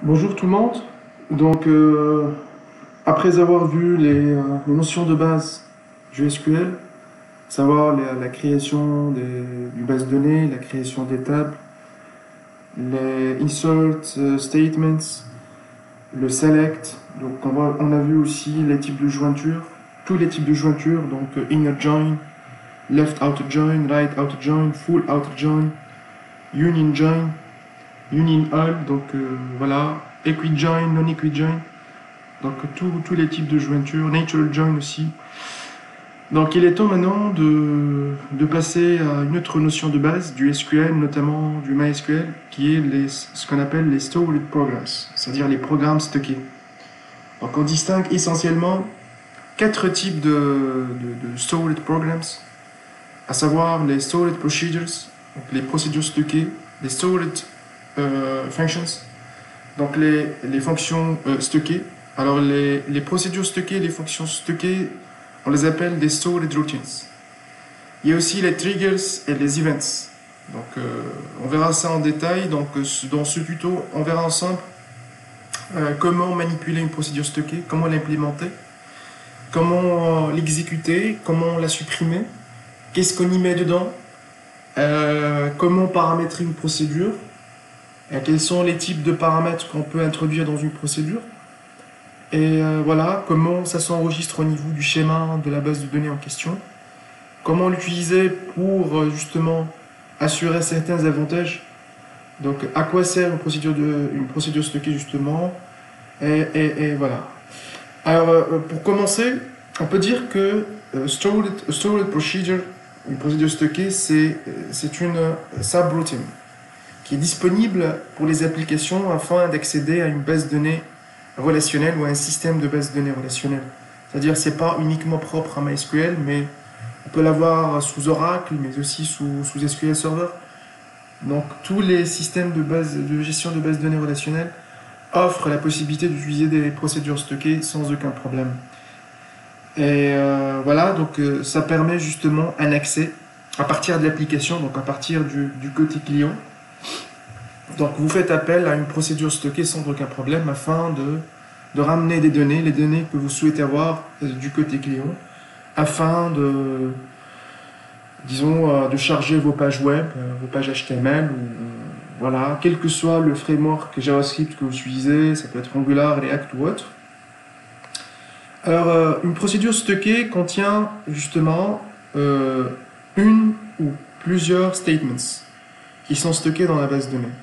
Bonjour tout le monde. Donc, après avoir vu les notions de base du SQL, savoir la création du base de données, la création des tables, les insert statements, le select. Donc, on a vu aussi les types de jointure, tous les types de jointure, donc inner join, left outer join, right outer join, full outer join, union join, union all. Donc, voilà, equi join, non equi join. Donc tous les types de jointure, natural join aussi. Donc il est temps maintenant de passer à une autre notion de base du SQL, notamment du MySQL, qui est ce qu'on appelle les stored programs, c'est-à-dire les programmes stockés. Donc on distingue essentiellement quatre types de stored programs, à savoir les stored procedures, donc les procédures stockées, les stored functions, donc les fonctions stockées. Alors les procédures stockées, les fonctions stockées, on les appelle des stored routines. Il y a aussi les triggers et les events. Donc on verra ça en détail. Donc dans ce tuto, on verra ensemble comment manipuler une procédure stockée, comment l'implémenter, comment l'exécuter, comment la supprimer, qu'est-ce qu'on y met dedans, comment paramétrer une procédure, et quels sont les types de paramètres qu'on peut introduire dans une procédure. Et voilà, comment ça s'enregistre au niveau du schéma de la base de données en question. Comment l'utiliser pour justement assurer certains avantages. Donc à quoi sert une procédure stockée justement. Et voilà. Alors pour commencer, on peut dire que stored procedure, une procédure stockée, c'est une subroutine qui est disponible pour les applications afin d'accéder à une base de données relationnel ou un système de base de données relationnelle. C'est-à-dire que ce n'est pas uniquement propre à MySQL, mais on peut l'avoir sous Oracle, mais aussi sous SQL Server. Donc tous les systèmes de gestion de base de données relationnelles offrent la possibilité d'utiliser des procédures stockées sans aucun problème. Et voilà, donc ça permet justement un accès à partir de l'application, donc à partir du côté client. Donc vous faites appel à une procédure stockée sans aucun problème afin de ramener les données que vous souhaitez avoir du côté client, afin de charger vos pages web, vos pages HTML, voilà, quel que soit le framework JavaScript que vous utilisez, ça peut être Angular, React ou autre. Alors une procédure stockée contient justement une ou plusieurs statements qui sont stockés dans la base de données.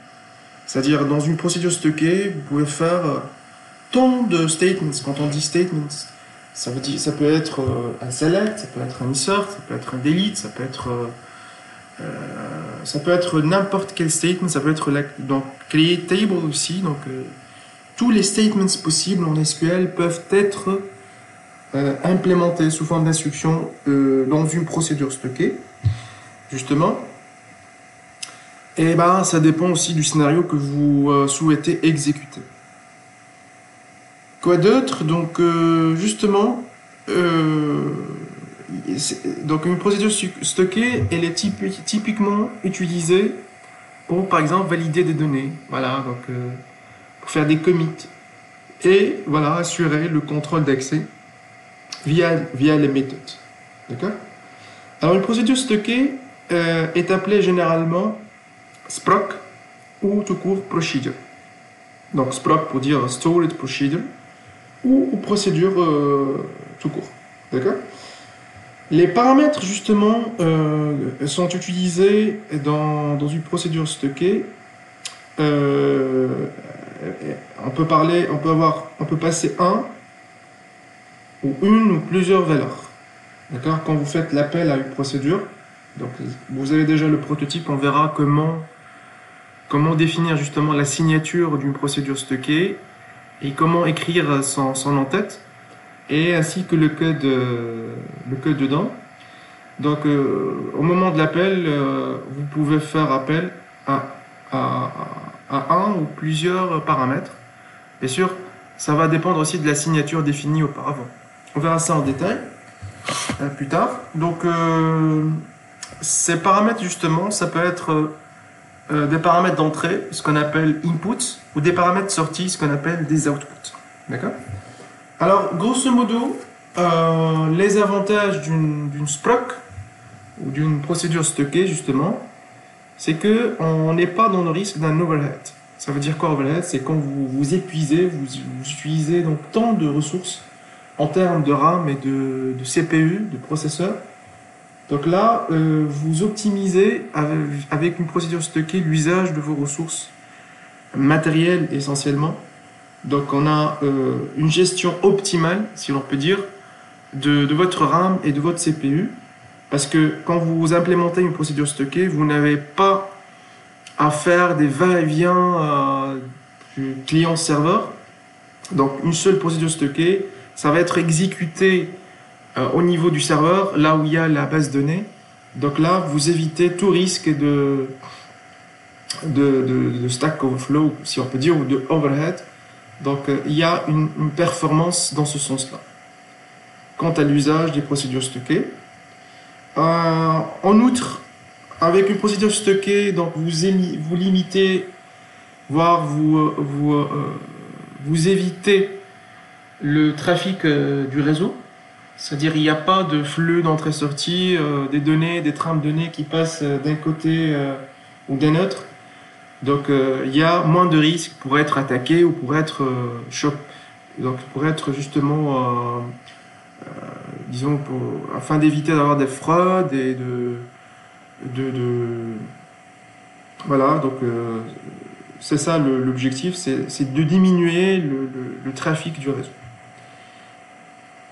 C'est-à-dire, dans une procédure stockée, vous pouvez faire tant de statements. Quand on dit statements, ça peut être un select, ça peut être un insert, ça peut être un delete, ça peut être n'importe quel statement, ça peut être donc create table aussi. Donc, tous les statements possibles en SQL peuvent être implémentés sous forme d'instruction dans une procédure stockée, justement. Et ben, ça dépend aussi du scénario que vous souhaitez exécuter. Quoi d'autre? Donc, justement, donc une procédure stockée, elle est typiquement utilisée pour, par exemple, valider des données. Voilà, donc pour faire des commits. Et voilà, assurer le contrôle d'accès via les méthodes. D'accord? Alors, une procédure stockée est appelée généralement SPROC ou tout court procedure. Donc SPROC pour dire stored procedure ou procédure tout court. D'accord? Les paramètres justement sont utilisés dans une procédure stockée. On peut passer un ou une ou plusieurs valeurs. D'accord? Quand vous faites l'appel à une procédure, donc vous avez déjà le prototype, on verra comment définir justement la signature d'une procédure stockée et comment écrire son en-tête et ainsi que le code dedans. Donc au moment de l'appel, vous pouvez faire appel à un ou plusieurs paramètres. Bien sûr, ça va dépendre aussi de la signature définie auparavant. On verra ça en détail plus tard. Donc ces paramètres justement, ça peut être des paramètres d'entrée, ce qu'on appelle inputs, ou des paramètres sortis, ce qu'on appelle des outputs. D'accord? Alors, grosso modo, les avantages d'une SPROC, ou d'une procédure stockée, justement, c'est qu'on n'est pas dans le risque d'un overhead. Ça veut dire quoi, overhead? C'est quand vous épuisez, vous utilisez donc tant de ressources en termes de RAM et de CPU, de processeur. Donc là, vous optimisez avec une procédure stockée l'usage de vos ressources matérielles essentiellement. Donc on a une gestion optimale, si l'on peut dire, de votre RAM et de votre CPU. Parce que quand vous implémentez une procédure stockée, vous n'avez pas à faire des va-et-vient du client-serveur. Donc une seule procédure stockée, ça va être exécuté au niveau du serveur, là où il y a la base de données. Donc là, vous évitez tout risque de stack overflow, si on peut dire, ou de overhead. Donc il y a une performance dans ce sens-là. Quant à l'usage des procédures stockées, en outre, avec une procédure stockée, donc vous limitez, voire vous évitez le trafic du réseau. C'est-à-dire il n'y a pas de flux d'entrée-sortie, des données, des trames de données qui passent d'un côté ou d'un autre. Donc il y a moins de risques pour être attaqué ou pour être donc pour être justement disons afin d'éviter d'avoir des fraudes et voilà, donc c'est ça l'objectif, c'est de diminuer le trafic du réseau.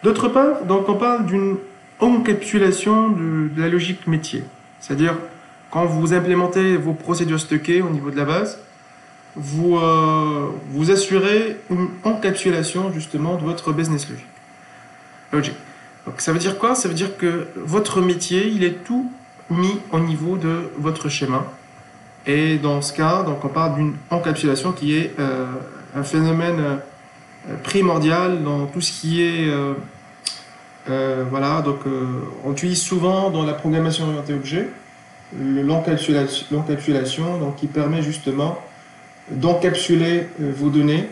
D'autre part, donc on parle d'une encapsulation de la logique métier. C'est-à-dire, quand vous implémentez vos procédures stockées au niveau de la base, vous assurez une encapsulation justement de votre business logic. Donc ça veut dire quoi? Ça veut dire que votre métier, il est tout mis au niveau de votre schéma. Et dans ce cas, donc on parle d'une encapsulation qui est un phénomène primordial dans tout ce qui est voilà, donc on utilise souvent dans la programmation orientée objet l'encapsulation, donc qui permet justement d'encapsuler vos données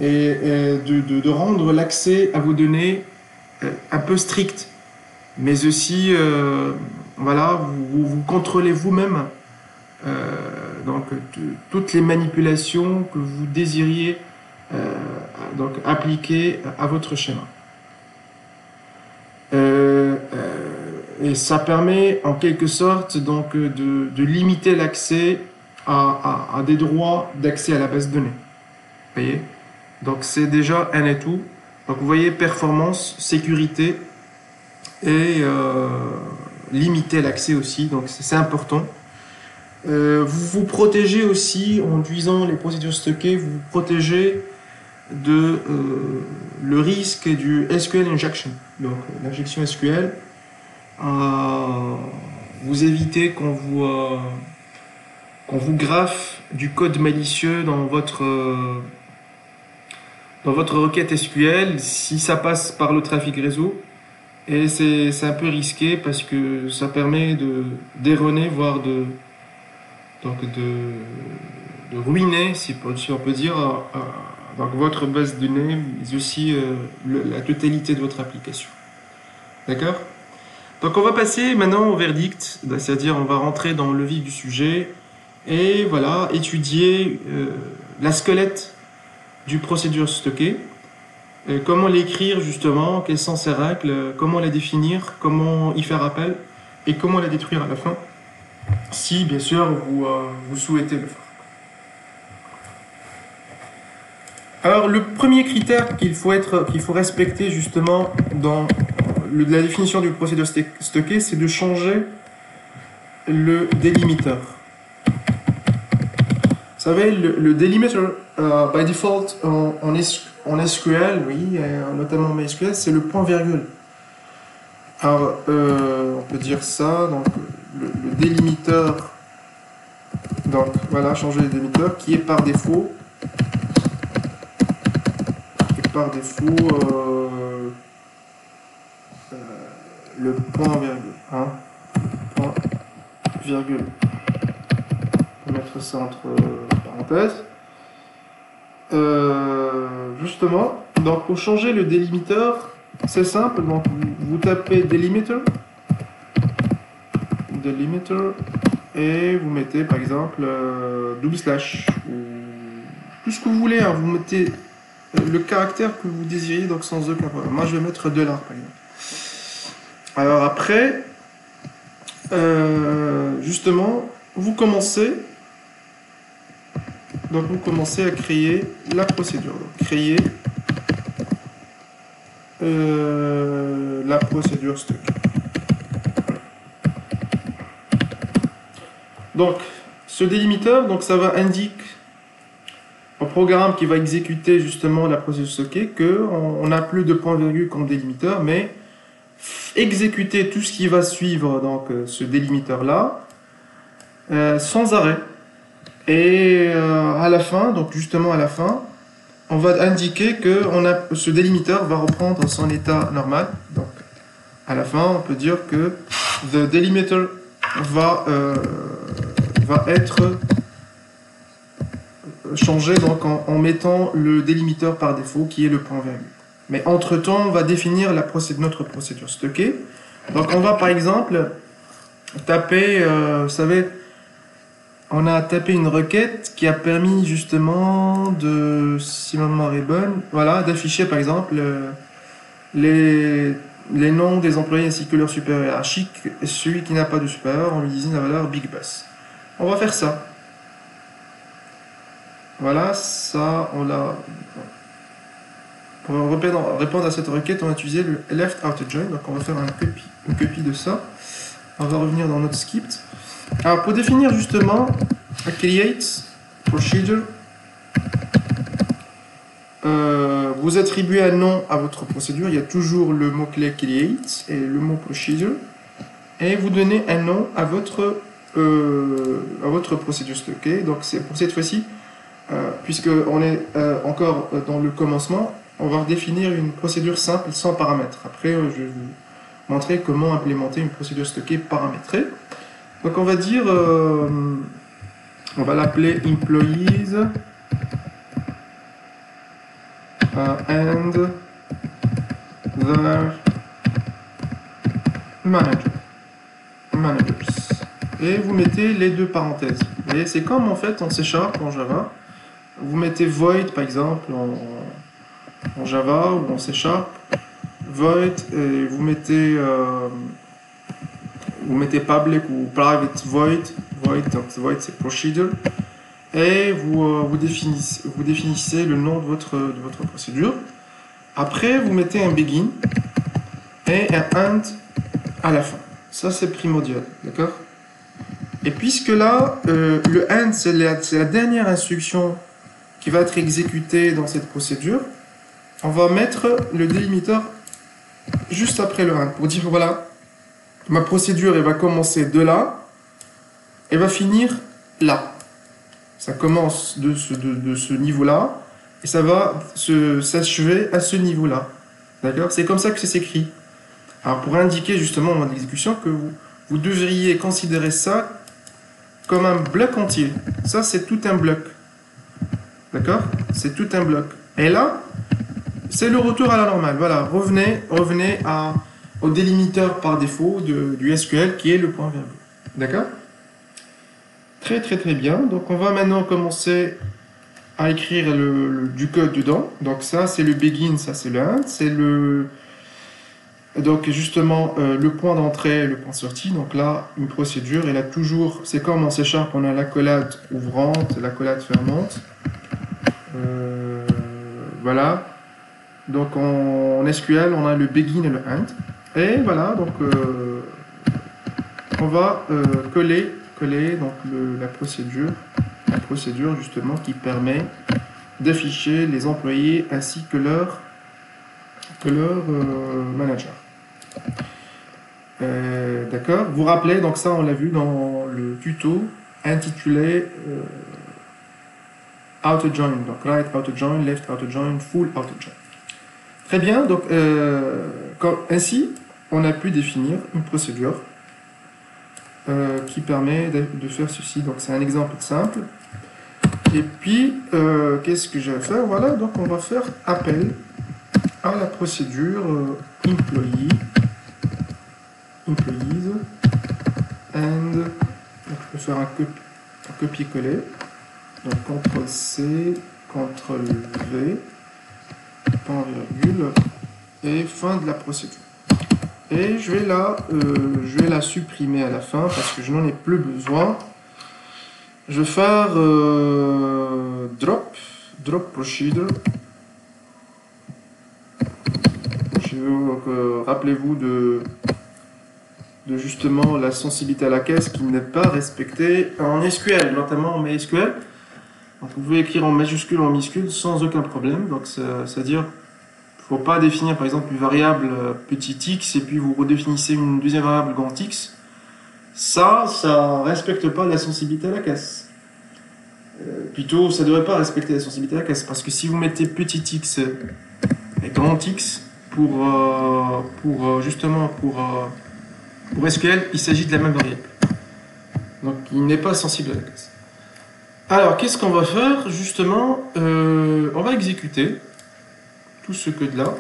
et de rendre l'accès à vos données un peu strict, mais aussi voilà, vous contrôlez vous-même donc toutes les manipulations que vous désiriez donc appliquer à votre schéma. Et ça permet en quelque sorte donc de limiter l'accès à des droits d'accès à la base de données. Vous voyez? Donc c'est déjà un atout. Donc vous voyez, performance, sécurité et limiter l'accès aussi. Donc c'est important. Vous vous protégez aussi en utilisant les procédures stockées. Vous vous protégez de le risque du SQL injection, donc l'injection SQL. Vous évitez qu'on vous graffe du code malicieux dans votre requête SQL si ça passe par le trafic réseau, et c'est un peu risqué parce que ça permet d'erroner, voire de ruiner, si on peut dire, donc votre base de données, mais aussi la totalité de votre application. D'accord? Donc on va passer maintenant au verdict, c'est-à-dire on va rentrer dans le vif du sujet et voilà, étudier la squelette du procédure stockée, comment l'écrire justement, quelles sont ses règles, comment la définir, comment y faire appel et comment la détruire à la fin, si bien sûr vous souhaitez le faire. Alors le premier critère qu'il faut respecter justement dans la définition du procédure stockée, c'est de changer le délimiteur. Vous savez, le delimiter, by default, en SQL, oui, notamment en MySQL, c'est le point-virgule. Alors, on peut dire ça, donc le délimiteur, donc voilà, changer le délimiteur, qui est par défaut, le point-virgule, hein, point-virgule. Je vais mettre ça entre parenthèses. Justement, donc pour changer le délimiteur, c'est simple. Donc vous tapez delimiter, et vous mettez par exemple double slash ou tout ce que vous voulez. Hein, vous mettez le caractère que vous désirez, donc sans aucun problème. Moi, je vais mettre $, par exemple. Alors après, justement, vous commencez à créer la procédure. Donc, créer la procédure stock. Donc, ce délimiteur, donc ça va indiquer au programme qui va exécuter justement la procédure stockée qu'on n'a plus de point-virgule comme délimiteur, mais exécuter tout ce qui va suivre donc ce délimiteur là sans arrêt. Et à la fin, donc justement à la fin, on va indiquer que ce délimiteur va reprendre son état normal. Donc à la fin, on peut dire que the delimiter va être changé donc en mettant le délimiteur par défaut qui est le point-virgule. Mais entre-temps, on va définir notre procédure stockée. Donc on va par exemple taper, vous savez, on a tapé une requête qui a permis justement de, si ma mémoire est bonne, voilà, d'afficher par exemple les noms des employés ainsi que leur supérieur hiérarchique. Celui qui n'a pas de supérieur, on lui disait la valeur big boss. On va faire ça. Voilà, ça, on l'a. Pour répondre à cette requête, on va utiliser le left outer join. Donc on va faire une copie de ça. On va revenir dans notre script. Alors pour définir justement create procedure, vous attribuez un nom à votre procédure. Il y a toujours le mot-clé create et le mot procedure. Et vous donnez un nom à votre procédure stockée. Donc c'est pour cette fois-ci, puisqu'on est encore dans le commencement, on va définir une procédure simple sans paramètres. Après, je vais vous montrer comment implémenter une procédure stockée paramétrée. Donc on va dire, on va l'appeler employees and their managers. Et vous mettez les deux parenthèses. Et c'est comme en fait en C# en Java. Vous mettez void par exemple en Java ou en C#, void, et vous mettez public ou private void, donc void c'est procedure, et vous définissez le nom de votre procédure. Après vous mettez un begin et un end à la fin. Ça c'est primordial, d'accord? Et puisque là, le end c'est la dernière instruction qui va être exécutée dans cette procédure, on va mettre le délimiteur juste après le end pour dire voilà, ma procédure elle va commencer de là et va finir là. Ça commence de ce niveau-là et ça va s'achever à ce niveau-là. D'accord? C'est comme ça que c'est écrit. Alors pour indiquer justement au moment de l'exécution que vous devriez considérer ça comme un bloc entier. Ça c'est tout un bloc. D'accord? C'est tout un bloc. Et là, c'est le retour à la normale. Voilà, revenez au délimiteur par défaut du SQL qui est le point-virgule. D'accord? Très très très bien. Donc on va maintenant commencer à écrire du code dedans. Donc ça c'est le begin, ça c'est le end, c'est donc justement le point d'entrée, le point de sortie. Donc là une procédure, elle a toujours, c'est comme en C#, on a l'accolade ouvrante, l'accolade fermante. Voilà. Donc en SQL, on a le begin et le end. Et voilà, donc on va coller donc la procédure justement qui permet d'afficher les employés ainsi que leur manager. D'accord. Vous rappelez, donc ça on l'a vu dans le tuto intitulé outer join, donc right outer join, left outer join, full outer join. Très bien, donc ainsi on a pu définir une procédure qui permet de faire ceci. Donc c'est un exemple simple. Et puis, qu'est-ce que je vais faire? Voilà, donc on va faire appel à la procédure employees, and donc je peux faire un copier-coller. Donc CTRL-C, CTRL-V, point virgule, et fin de la procédure. Et je vais la supprimer à la fin parce que je n'en ai plus besoin. Je vais faire drop procedure. Rappelez-vous de justement la sensibilité à la caisse qui n'est pas respectée en SQL, notamment en MySQL. Donc vous pouvez écrire en majuscule ou en minuscule sans aucun problème. Donc c'est-à-dire il ne faut pas définir par exemple une variable petit x et puis vous redéfinissez une deuxième variable grand X. Ça ne respecte pas la sensibilité à la caisse. Plutôt, ça ne devrait pas respecter la sensibilité à la caisse parce que si vous mettez petit x et grand X pour SQL, il s'agit de la même variable. Donc il n'est pas sensible à la caisse. Alors, qu'est-ce qu'on va faire? Justement, on va exécuter tout ce code-là.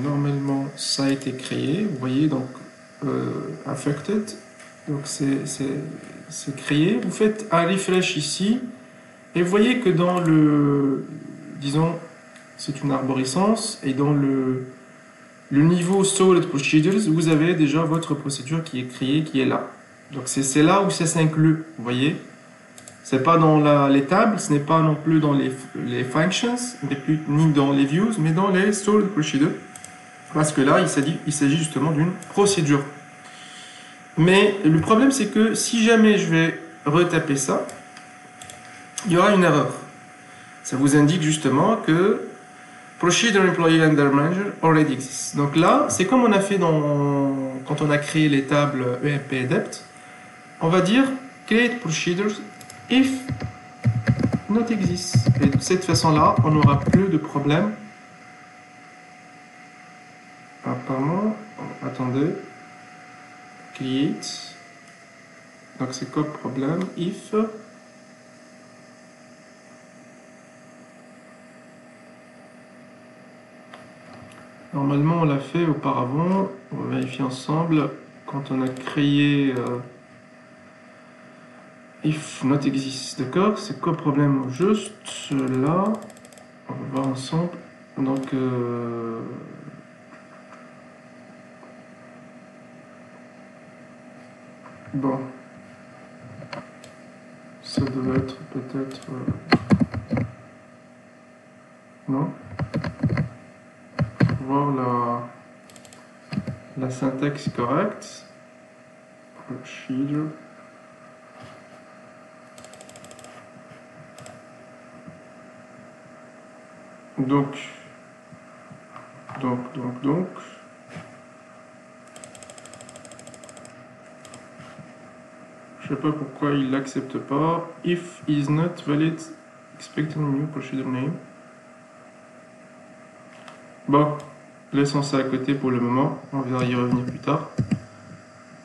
Normalement, ça a été créé. Vous voyez, donc, affected. Donc, c'est créé. Vous faites un refresh ici. Et vous voyez que dans disons, c'est une arborescence. Et dans le niveau Stored Procedures, vous avez déjà votre procédure qui est créée, qui est là. Donc c'est là où ça s'inclut, vous voyez. C'est pas dans les tables, ce n'est pas non plus dans les functions, ni dans les views, mais dans les stored procedures. Parce que là, il s'agit justement d'une procédure. Mais le problème, c'est que si jamais je vais retaper ça, il y aura une erreur. Ça vous indique justement que Procedure Employee Under Manager already exists. Donc là, c'est comme on a fait quand on a créé les tables EMP Adept. On va dire create procedures if not exists. Et de cette façon-là, on n'aura plus de problème. Apparemment, attendez. Create. Donc c'est quoi le problème? If. Normalement, on l'a fait auparavant. On va vérifier ensemble. Quand on a créé if not exist, d'accord? C'est quoi le problème? Juste là, on va voir ensemble. Donc, bon, ça devait être peut-être non. Voir la syntaxe correcte. Procedure. Donc, je sais pas pourquoi il l'accepte pas. If is not valid, expect a new procedure name. Bon, laissons ça à côté pour le moment. On va y revenir plus tard.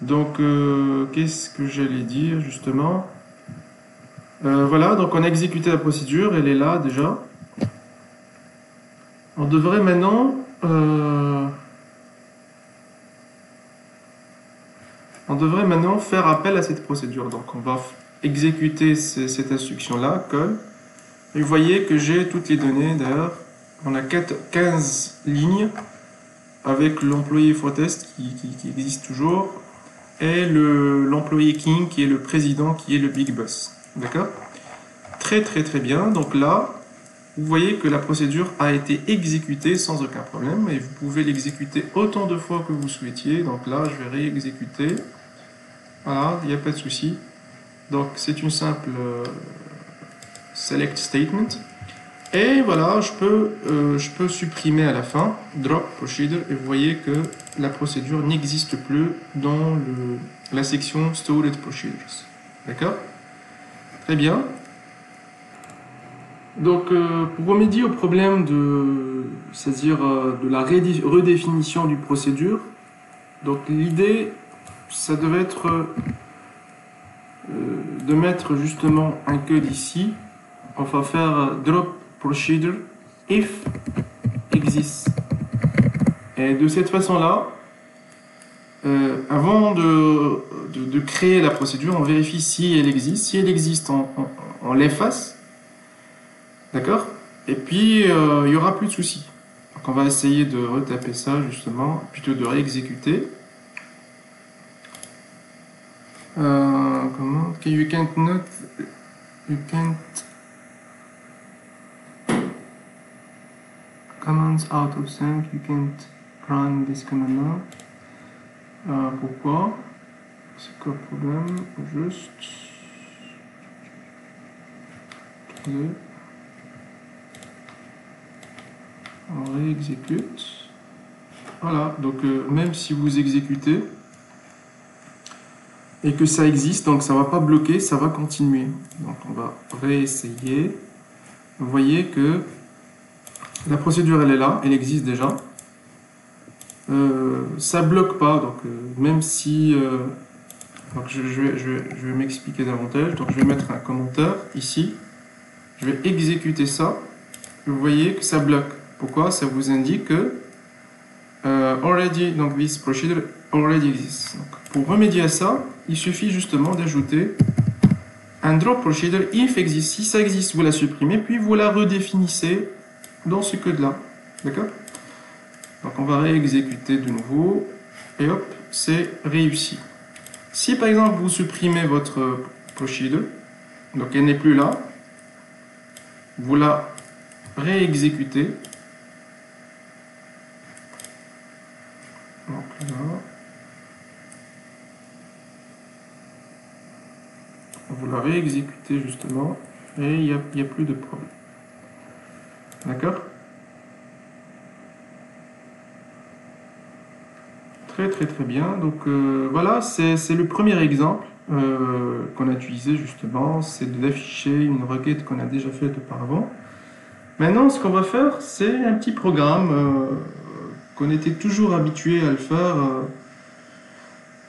Donc, qu'est-ce que j'allais dire justement? Voilà, donc on a exécuté la procédure, elle est là déjà. On devrait maintenant faire appel à cette procédure. Donc on va exécuter cette instruction-là, call. Et vous voyez que j'ai toutes les données d'ailleurs. On a 15 lignes avec l'employé FOTEST qui existe toujours et l'employé King qui est le président, qui est le big boss. D'accord? Très très très bien. Donc là, vous voyez que la procédure a été exécutée sans aucun problème et vous pouvez l'exécuter autant de fois que vous souhaitiez. Donc là, je vais réexécuter. Voilà, il n'y a pas de souci. Donc c'est une simple select statement. Et voilà, je peux supprimer à la fin drop procedure et vous voyez que la procédure n'existe plus dans la section stored procedures. D'accord? Très bien. Donc, pour remédier au problème c'est-à-dire de la redéfinition du procédure, Donc l'idée, ça devait être de mettre justement un code ici. On va faire drop procedure if exists. Et de cette façon-là, avant de créer la procédure, on vérifie si elle existe. Si elle existe, on l'efface. D'accord? Et puis, il n'y aura plus de soucis. Donc, on va essayer de retaper ça, justement, plutôt de réexécuter. Comment? Okay, you can't commands out of sync, you can't run this command now. Pourquoi? C'est quoi le problème? Juste. On réexécute. Voilà, donc même si vous exécutez et que ça existe, donc ça va pas bloquer, ça va continuer. Donc on va réessayer. Vous voyez que la procédure elle est là, elle existe déjà. Ça bloque pas, donc même si donc je vais m'expliquer davantage. Donc je vais mettre un commentaire ici. Je vais exécuter ça. Vous voyez que ça bloque. Pourquoi? Ça vous indique que already, donc this procedure already exists. Donc, pour remédier à ça, il suffit justement d'ajouter un drop procedure if existe. Si ça existe, vous la supprimez, puis vous la redéfinissez dans ce code-là. D'accord? Donc on va réexécuter de nouveau, et hop, c'est réussi. Si par exemple vous supprimez votre procedure, donc elle n'est plus là, vous la réexécutez. Donc là, vous la réexécutez justement, et il n'y a plus de problème. D'accord? Très bien. Donc voilà, c'est le premier exemple qu'on a utilisé justement, c'est d'afficher une requête qu'on a déjà faite auparavant. Maintenant, ce qu'on va faire, c'est un petit programme qu'on était toujours habitué à le faire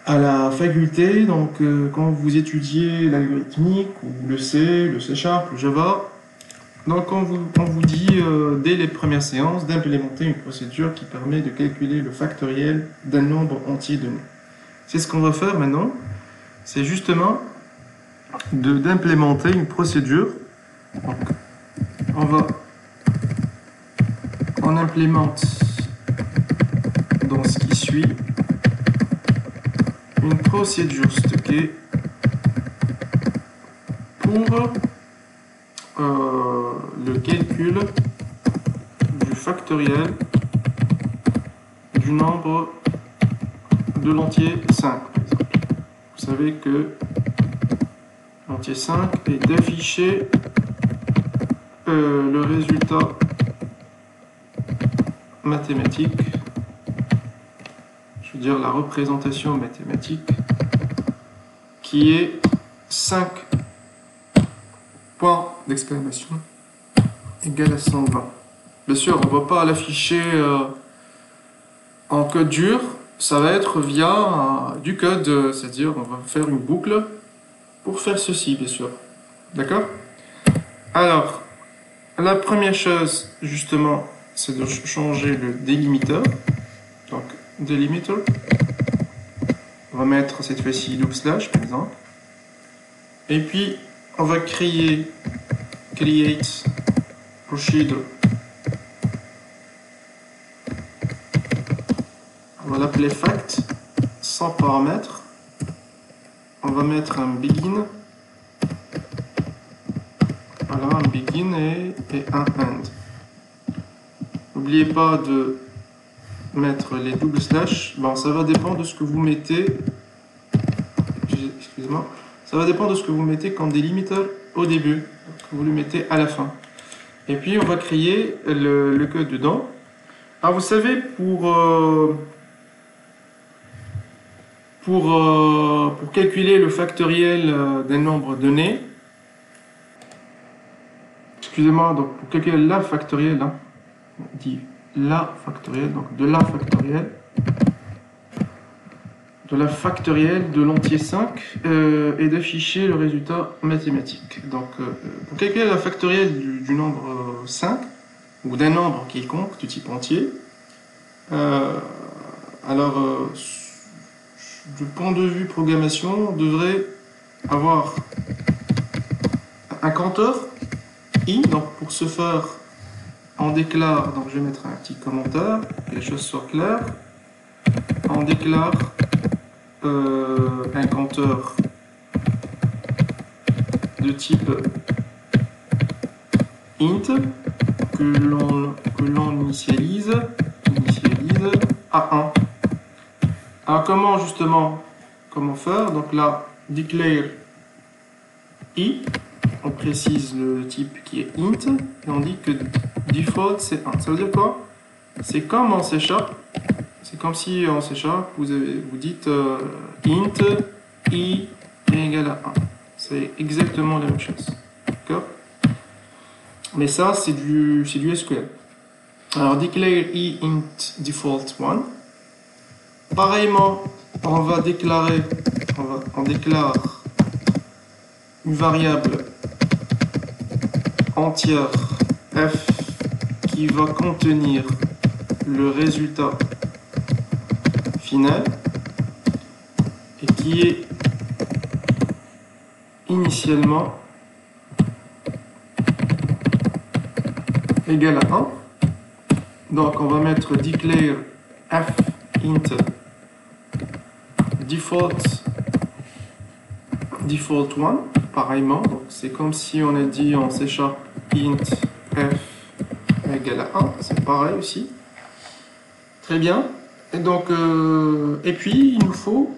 à la faculté. Donc quand vous étudiez l'algorithmique, ou le C, le C#, le Java, donc on vous dit dès les premières séances d'implémenter une procédure qui permet de calculer le factoriel d'un nombre entier donné. C'est ce qu'on va faire maintenant, c'est justement d'implémenter une procédure. Donc, on implémente dans ce qui suit une procédure stockée pour le calcul du factoriel du nombre de l'entier 5, par exemple. Vous savez que l'entier 5 est d'afficher le résultat mathématique, je veux dire la représentation mathématique, qui est 5 points d'exclamation égale à 120. Bien sûr, on ne va pas l'afficher en code dur, ça va être via du code, c'est-à-dire on va faire une boucle pour faire ceci, bien sûr. D'accord? Alors, la première chose, justement, c'est de changer le délimiteur. Donc, delimiter. On va mettre cette fois-ci double slash, par exemple. Et puis, on va créate procedure. On va l'appeler fact, sans paramètres. On va mettre un begin. Voilà, un begin et un end. N'oubliez pas de mettre les double slash. Bon, ça va dépendre de ce que vous mettez. Excusez-moi. Ça va dépendre de ce que vous mettez comme délimiteur au début. Donc, vous le mettez à la fin. Et puis, on va créer le code dedans. Alors, vous savez, pour calculer le factoriel d'un nombre donné, excusez-moi, donc pour calculer la factorielle, hein, on dit la factorielle, donc de la factorielle, de la factorielle de l'entier 5 et d'afficher le résultat mathématique. Donc, pour calculer la factorielle du nombre 5, ou d'un nombre quelconque de type entier, alors, du point de vue programmation, on devrait avoir un compteur i. Donc, pour ce faire, on déclare, donc je vais mettre un petit commentaire, que les choses soient claires. On déclare un compteur de type int que l'on initialise à 1. Alors comment faire? Donc là, declare i, on précise le type qui est int et on dit que default c'est 1. Ça veut dire quoi? C'est comme en C#, c'est comme si en C# vous dites int i est égal à 1. C'est exactement la même chose. D'accord? Mais ça, c'est du SQL. Alors, declare i int default 1. Pareillement, on déclare une variable entière f qui va contenir le résultat final et qui est initialement égal à 1. Donc on va mettre declare f int default 1 pareillement. Donc c'est comme si on a dit en C# int f égale à 1. C'est pareil aussi. Très bien. Et donc et puis il nous faut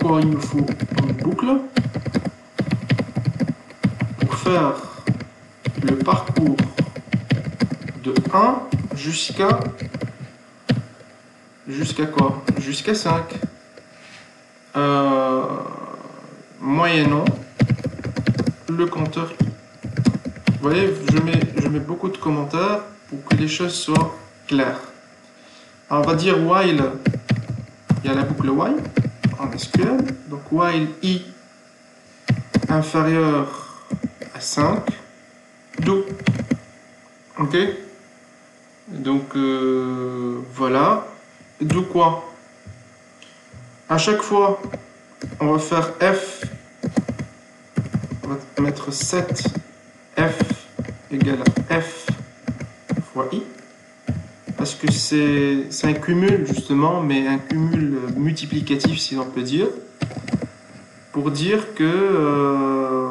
quoi? Il nous faut une boucle pour faire le parcours de 1 jusqu'à quoi? Jusqu'à 5. Moyennant le compteur i. Vous voyez, je mets beaucoup de commentaires pour que les choses soient claires. Alors, on va dire while, il y a la boucle while en SQL. Donc while i inférieur à 5, do. Ok? Donc voilà. Do quoi? À chaque fois, on va faire f, on va mettre 7 f égale à f fois i, parce que c'est un cumul justement, mais un cumul multiplicatif si on peut dire, pour dire que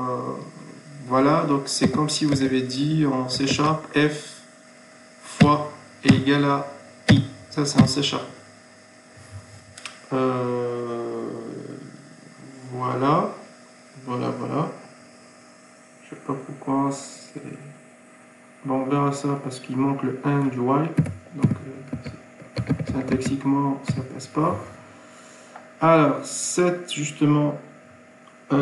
voilà, donc c'est comme si vous avez dit en C# f fois est égal à i. Ça c'est en C#. Voilà. Je sais pas pourquoi c'est... Bon, on verra ça parce qu'il manque le 1 du while. Donc, syntaxiquement, ça passe pas. Alors, 7, justement, pour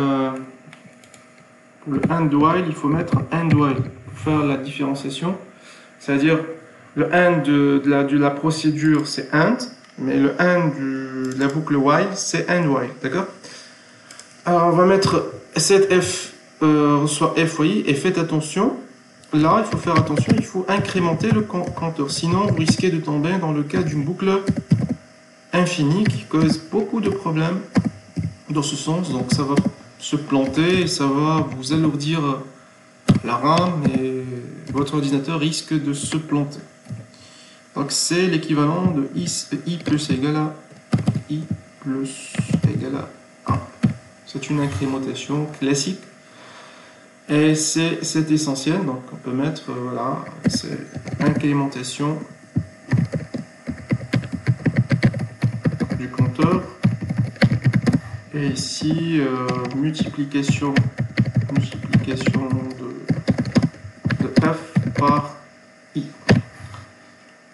le end while, il faut mettre end while pour faire la différenciation. C'est-à-dire, le end de la procédure, c'est end, mais le end de la boucle while, c'est end while. D'accord? Alors, on va mettre 7f reçoit f fois i, et faites attention. Là, il faut faire attention, il faut incrémenter le compteur. Sinon, vous risquez de tomber dans le cas d'une boucle infinie qui cause beaucoup de problèmes dans ce sens. Donc, ça va se planter, et ça va vous alourdir la RAM et votre ordinateur risque de se planter. Donc, c'est l'équivalent de i plus égal à i plus égal à 1. C'est une incrémentation classique. Et c'est essentiel, donc on peut mettre, voilà, c'est incrémentation du compteur. Et ici, multiplication de f par i.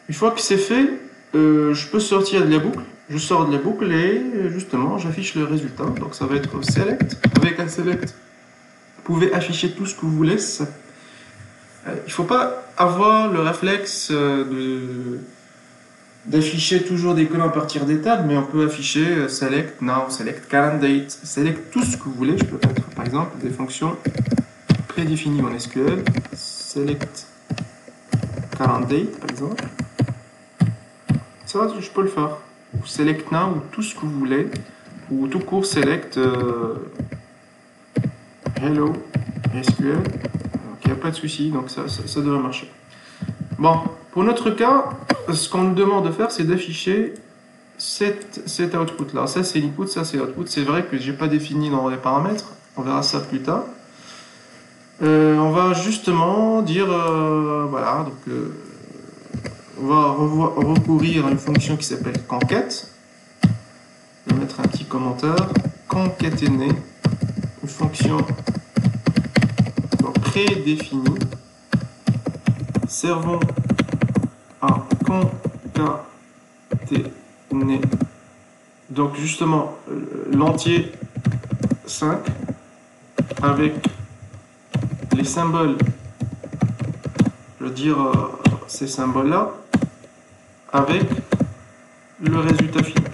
Une fois que c'est fait, je peux sortir de la boucle. Je sors de la boucle et justement, j'affiche le résultat. Donc ça va être select. Avec un select, vous pouvez afficher tout ce que vous voulez. Il ne faut pas avoir le réflexe d'afficher toujours des colonnes à partir des tables, mais on peut afficher select now, select current date, select tout ce que vous voulez. Je peux mettre par exemple des fonctions prédéfinies en SQL, select current date par exemple. Ça, je peux le faire. Ou select now, ou tout ce que vous voulez, ou tout court select hello SQL. Donc il n'y a pas de souci, donc ça devrait marcher. Bon, pour notre cas, ce qu'on nous demande de faire, c'est d'afficher cet output-là. Ça, c'est l'input, ça, c'est l'output. C'est vrai que je n'ai pas défini dans les paramètres. On verra ça plus tard. On va justement dire, voilà, donc on va recourir à une fonction qui s'appelle concat. Je vais mettre un petit commentaire. Concaténer une fonction prédéfinie servant à concaténer donc justement l'entier 5 avec les symboles, je veux dire ces symboles là avec le résultat final.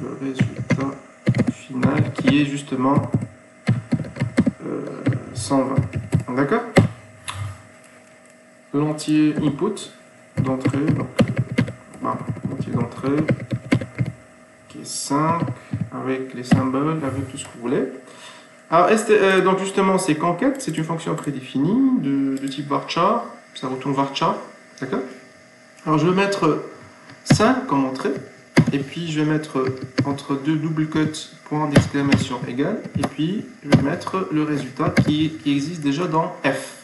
Le résultat final qui est justement 120. D'accord? L'entier input d'entrée, donc l'entier d'entrée qui est 5 avec les symboles, avec tout ce que vous voulez. Alors, donc justement, c'est concat, c'est une fonction prédéfinie de type varchar, ça retourne varchar, d'accord? Alors je vais mettre 5 comme entrée, et puis je vais mettre entre deux double quotes point d'exclamation égal, et puis je vais mettre le résultat qui existe déjà dans f.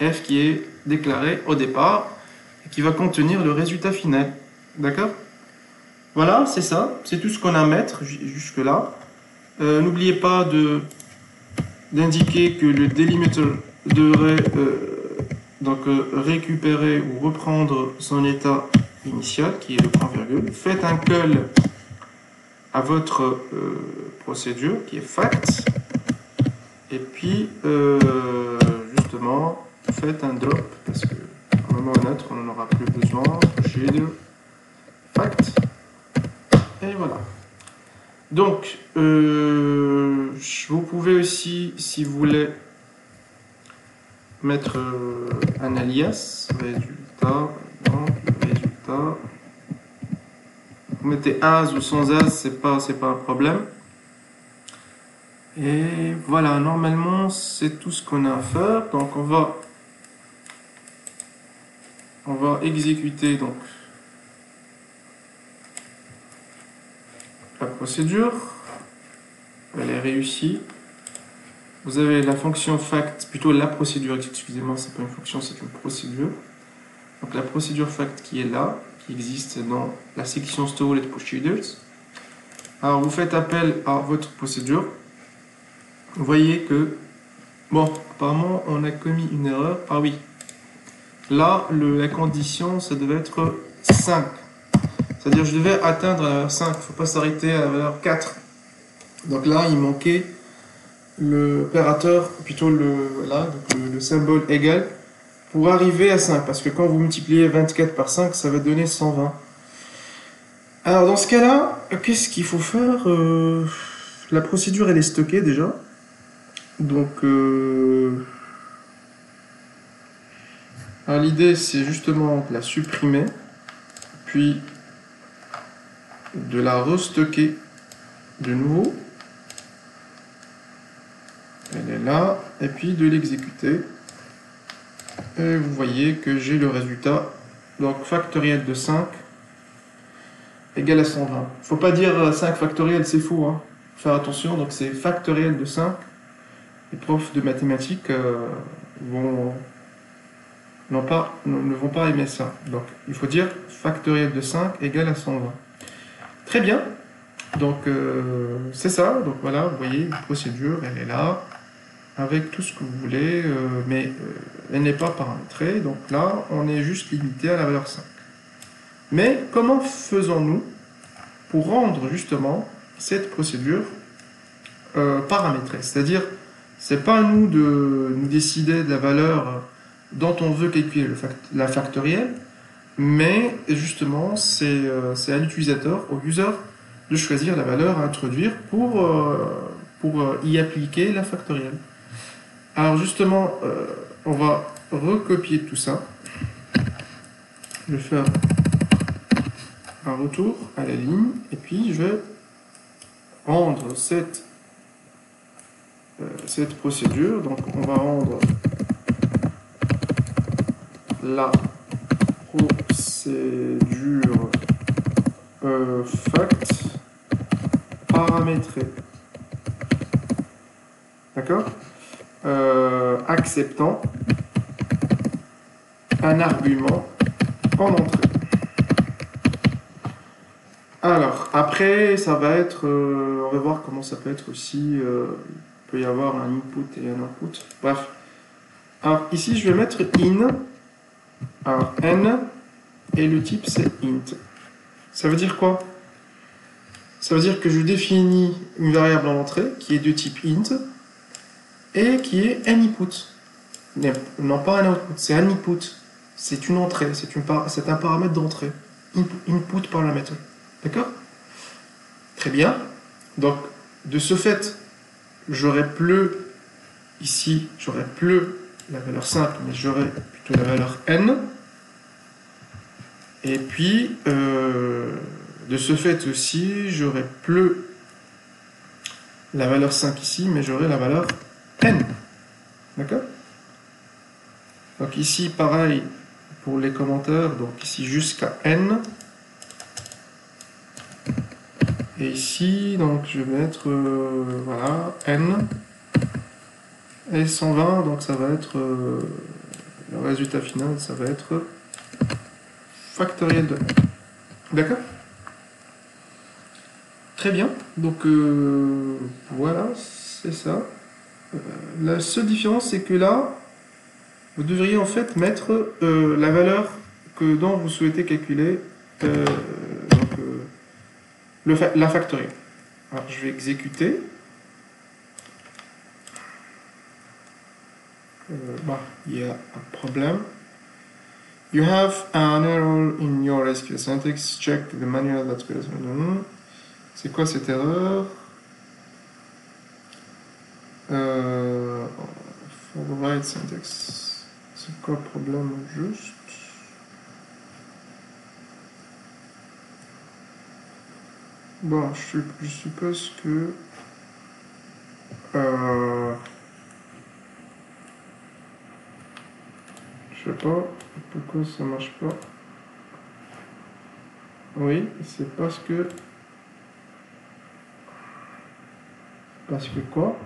F qui est déclaré au départ, et qui va contenir le résultat final, d'accord? Voilà, c'est ça, c'est tout ce qu'on a à mettre jusque là. N'oubliez pas d'indiquer que le delimiter devrait récupérer ou reprendre son état initial, qui est le point virgule. Faites un call à votre procédure, qui est fact. Et puis, justement, faites un drop, parce qu'à un moment ou à un autre, on n'en aura plus besoin. Procedure, fact. Et voilà. Donc, vous pouvez aussi, si vous voulez, mettre un alias, résultat, résultat. Vous mettez as ou sans as, c'est pas un problème. Et voilà, normalement, c'est tout ce qu'on a à faire. Donc, on va exécuter donc la procédure. Elle est réussie. Vous avez la fonction fact, plutôt la procédure, excusez-moi, c'est pas une fonction, c'est une procédure. Donc la procédure fact qui est là, qui existe dans la section stored procedures. Alors vous faites appel à votre procédure. Vous voyez que, bon, apparemment on a commis une erreur. Ah oui, là la condition ça devait être 5. C'est-à-dire je devais atteindre la valeur 5, il ne faut pas s'arrêter à la valeur 4. Donc là il manquait l'opérateur, plutôt le symbole égal, pour arriver à 5, parce que quand vous multipliez 24 par 5, ça va donner 120. Alors dans ce cas-là, qu'est-ce qu'il faut faire? La procédure elle est stockée déjà, donc alors l'idée c'est justement de la supprimer, puis de la restocker de nouveau. Elle est là, et puis de l'exécuter. Et vous voyez que j'ai le résultat, donc factoriel de 5 égale à 120. Il ne faut pas dire 5 factoriel, c'est faux, hein. Faire attention, donc c'est factoriel de 5. Les profs de mathématiques ne vont pas aimer ça. Donc il faut dire factoriel de 5 égale à 120. Très bien, donc c'est ça, donc voilà, vous voyez, la procédure, elle est là, avec tout ce que vous voulez, mais elle n'est pas paramétrée, donc là, on est juste limité à la valeur 5. Mais comment faisons-nous pour rendre justement cette procédure paramétrée? C'est-à-dire, c'est pas à nous de nous décider de la valeur dont on veut calculer la factorielle, mais justement, c'est à l'utilisateur, au user, de choisir la valeur à introduire pour y appliquer la factorielle. Alors justement, on va recopier tout ça. Je vais faire un retour à la ligne, et puis je vais rendre cette procédure. Donc on va rendre la procédure fact paramétrée. D'accord, acceptant un argument en entrée. Alors, après, ça va être... on va voir comment ça peut être aussi... il peut y avoir un input et un output. Bref. Alors, ici, je vais mettre in. Alors, n. Et le type, c'est int. Ça veut dire quoi? Ça veut dire que je définis une variable en entrée qui est de type int et qui est un input. Non, pas un output, c'est un input. C'est une entrée, c'est un paramètre d'entrée. Input paramètre. D'accord? Très bien. Donc, de ce fait, j'aurai plus, ici, j'aurai plus la valeur simple, mais j'aurai plutôt la valeur n. Et puis, de ce fait aussi, j'aurai plus la valeur 5 ici, mais j'aurai la valeur n. D'accord? Donc ici, pareil pour les commentaires, donc ici jusqu'à n. Et ici, donc je vais mettre, voilà, n. Et 120, donc ça va être, le résultat final, ça va être factoriel de n. D'accord? Très bien, donc voilà, c'est ça. La seule différence, c'est que là, vous devriez en fait mettre la valeur dont vous souhaitez calculer la factorielle. Alors, je vais exécuter. Il y a un problème. You have an error in your SQL syntax. Check the manual that goes on. C'est quoi cette erreur? For the right syntax. C'est quoi le problème juste? Bon, je suppose que... je sais pas pourquoi ça marche pas. Oui, c'est parce que... Parce que quoi?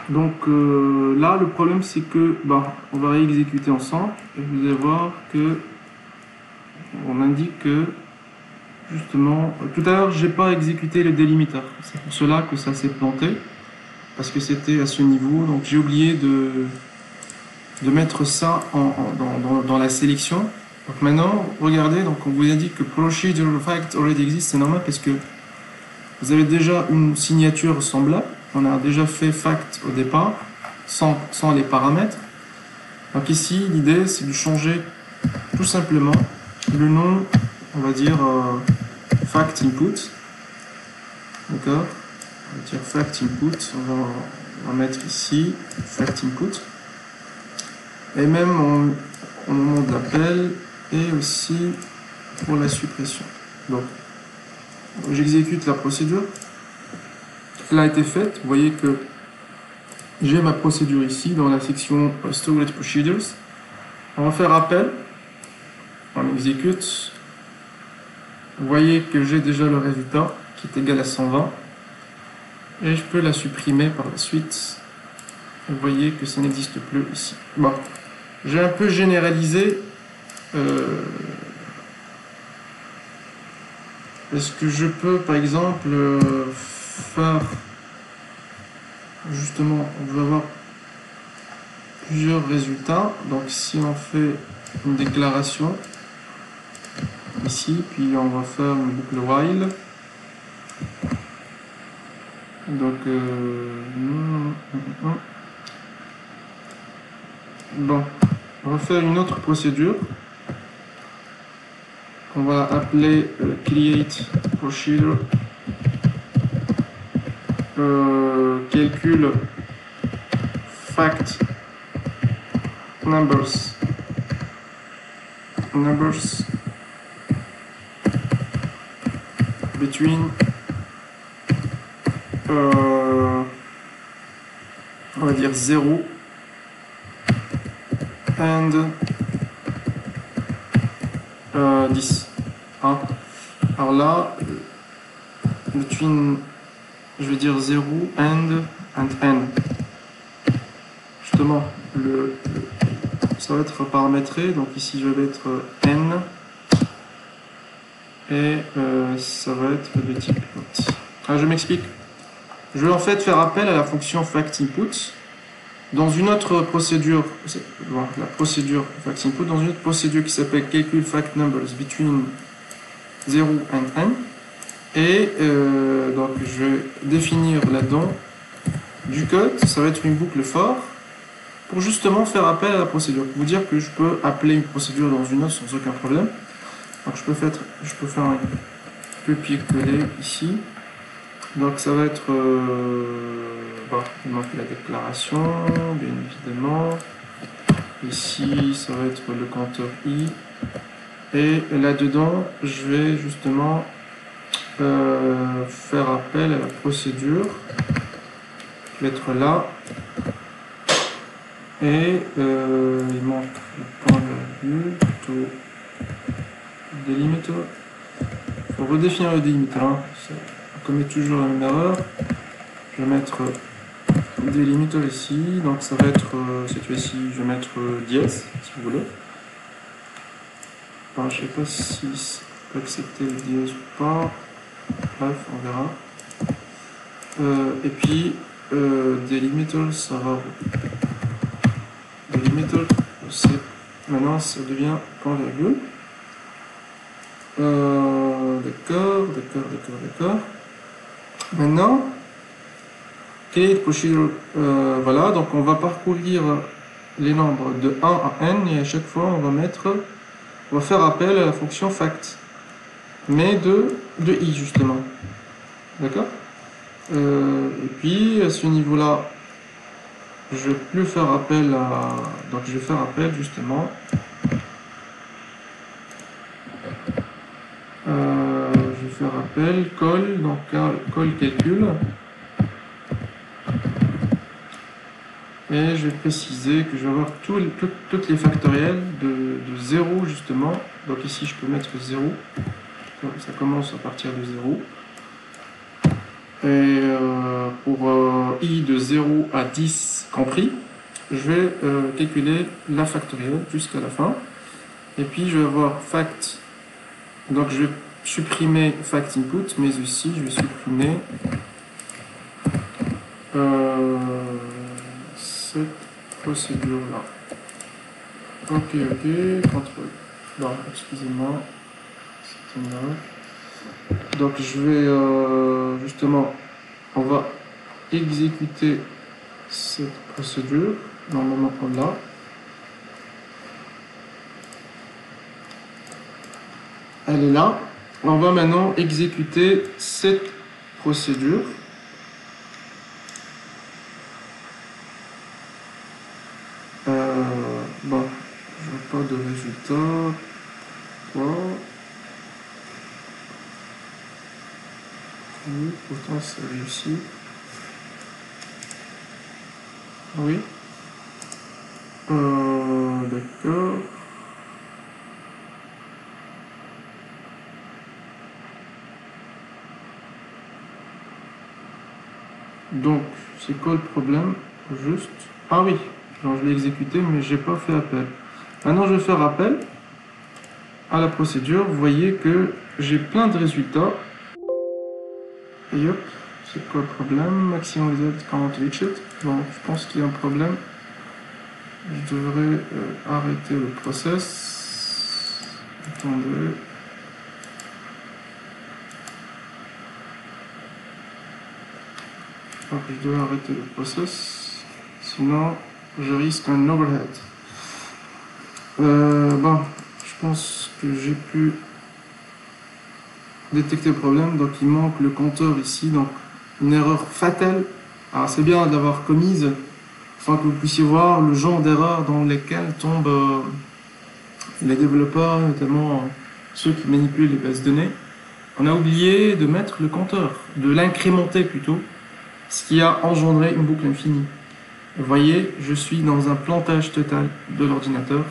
Donc là, le problème, c'est que on va réexécuter ensemble et vous allez voir que on indique que justement, tout à l'heure, j'ai pas exécuté le délimiteur. C'est pour cela que ça s'est planté parce que c'était à ce niveau. Donc j'ai oublié de mettre ça dans la sélection. Donc maintenant, regardez, donc on vous indique que procedure fact already exists. C'est normal parce que vous avez déjà une signature semblable. On a déjà fait fact au départ, sans les paramètres. Donc ici, l'idée, c'est de changer tout simplement le nom, on va dire fact input. D'accord? On va dire fact input. On va mettre ici fact input. Et même au moment de l'appel et aussi pour la suppression. Donc, j'exécute la procédure. Elle a été faite. Vous voyez que j'ai ma procédure ici dans la section Storage Procedures. On va faire appel. On exécute. Vous voyez que j'ai déjà le résultat qui est égal à 120. Et je peux la supprimer par la suite. Vous voyez que ça n'existe plus ici. Bon, j'ai un peu généralisé Est-ce que je peux, par exemple, faire... Justement, on veut avoir plusieurs résultats. Donc, si on fait une déclaration ici, puis on va faire une boucle while. Donc, bon, on va faire une autre procédure. On va appeler create procedure. Calcule fact numbers between on va dire 0 and 10. Hein. Alors là, between, je vais dire 0 and n. Justement, ça va être paramétré, donc ici je vais mettre n, et ça va être de type int. Ah, je m'explique. Je vais en fait faire appel à la fonction factInput dans une autre procédure, la procédure factInput, dans une autre procédure qui s'appelle calcul fact numbers between 0 and n. Et donc je vais définir là-dedans du code, ça va être une boucle for pour justement faire appel à la procédure. Pour vous dire que je peux appeler une procédure dans une autre sans aucun problème. Donc je peux faire un copier-coller ici. Donc ça va être il manque la déclaration, bien évidemment. Ici ça va être le compteur i. Et là-dedans, je vais justement faire appel à la procédure. Je vais être là. Et il manque le point virgule, plutôt délimiter. Il faut redéfinir le délimiter. Hein. On commet toujours la même erreur. Je vais mettre délimiter ici. Donc ça va être cette fois-ci, je vais mettre dièse, si vous voulez. Enfin, je ne sais pas si ça peut accepter le dièse ou pas. Bref, on verra. Et puis délimiter, ça va. Délimiter, maintenant ça devient point virgule. D'accord. Maintenant, create procedure, voilà, donc on va parcourir les nombres de 1 à n et à chaque fois on va faire appel à la fonction fact, mais de i justement. D'accord. Et puis à ce niveau-là, je vais plus faire appel à... Donc je vais faire appel justement... je vais faire appel, call, donc call calcul. Et je vais préciser que je vais avoir toutes les factorielles de 0 justement. Donc ici je peux mettre 0. Ça commence à partir de 0. Et pour i de 0 à 10 compris, je vais calculer la factorielle jusqu'à la fin. Et puis je vais avoir fact. Donc je vais supprimer fact input, mais aussi je vais supprimer cette procédure-là. Ok, contrôle. Non, excusez-moi, c'est une erreur. Donc je vais justement, on va exécuter cette procédure. Normalement on l'a. Elle est là. On va maintenant exécuter cette procédure. Bon, je vois pas de résultat. Pourquoi? Oui, pourtant ça réussit. Oui. D'accord. Donc, c'est quoi le problème? Juste. Ah oui, alors je l'ai exécuté, mais j'ai pas fait appel. Maintenant, je vais faire appel. à la procédure, vous voyez que j'ai plein de résultats. Et hop, c'est quoi le problème? Maximum result can't reach it. Bon, je pense qu'il y a un problème. Je devrais arrêter le process. Attendez. Donc, je dois arrêter le process. Sinon, je risque un overhead. Bon, je pense que j'ai pu détecter le problème. Donc, il manque le compteur ici. Donc, une erreur fatale. Alors, c'est bien d'avoir commise afin que vous puissiez voir le genre d'erreur dans lesquelles tombent les développeurs, notamment ceux qui manipulent les bases de données. On a oublié de mettre le compteur, de l'incrémenter plutôt, ce qui a engendré une boucle infinie. Vous voyez, je suis dans un plantage total de l'ordinateur.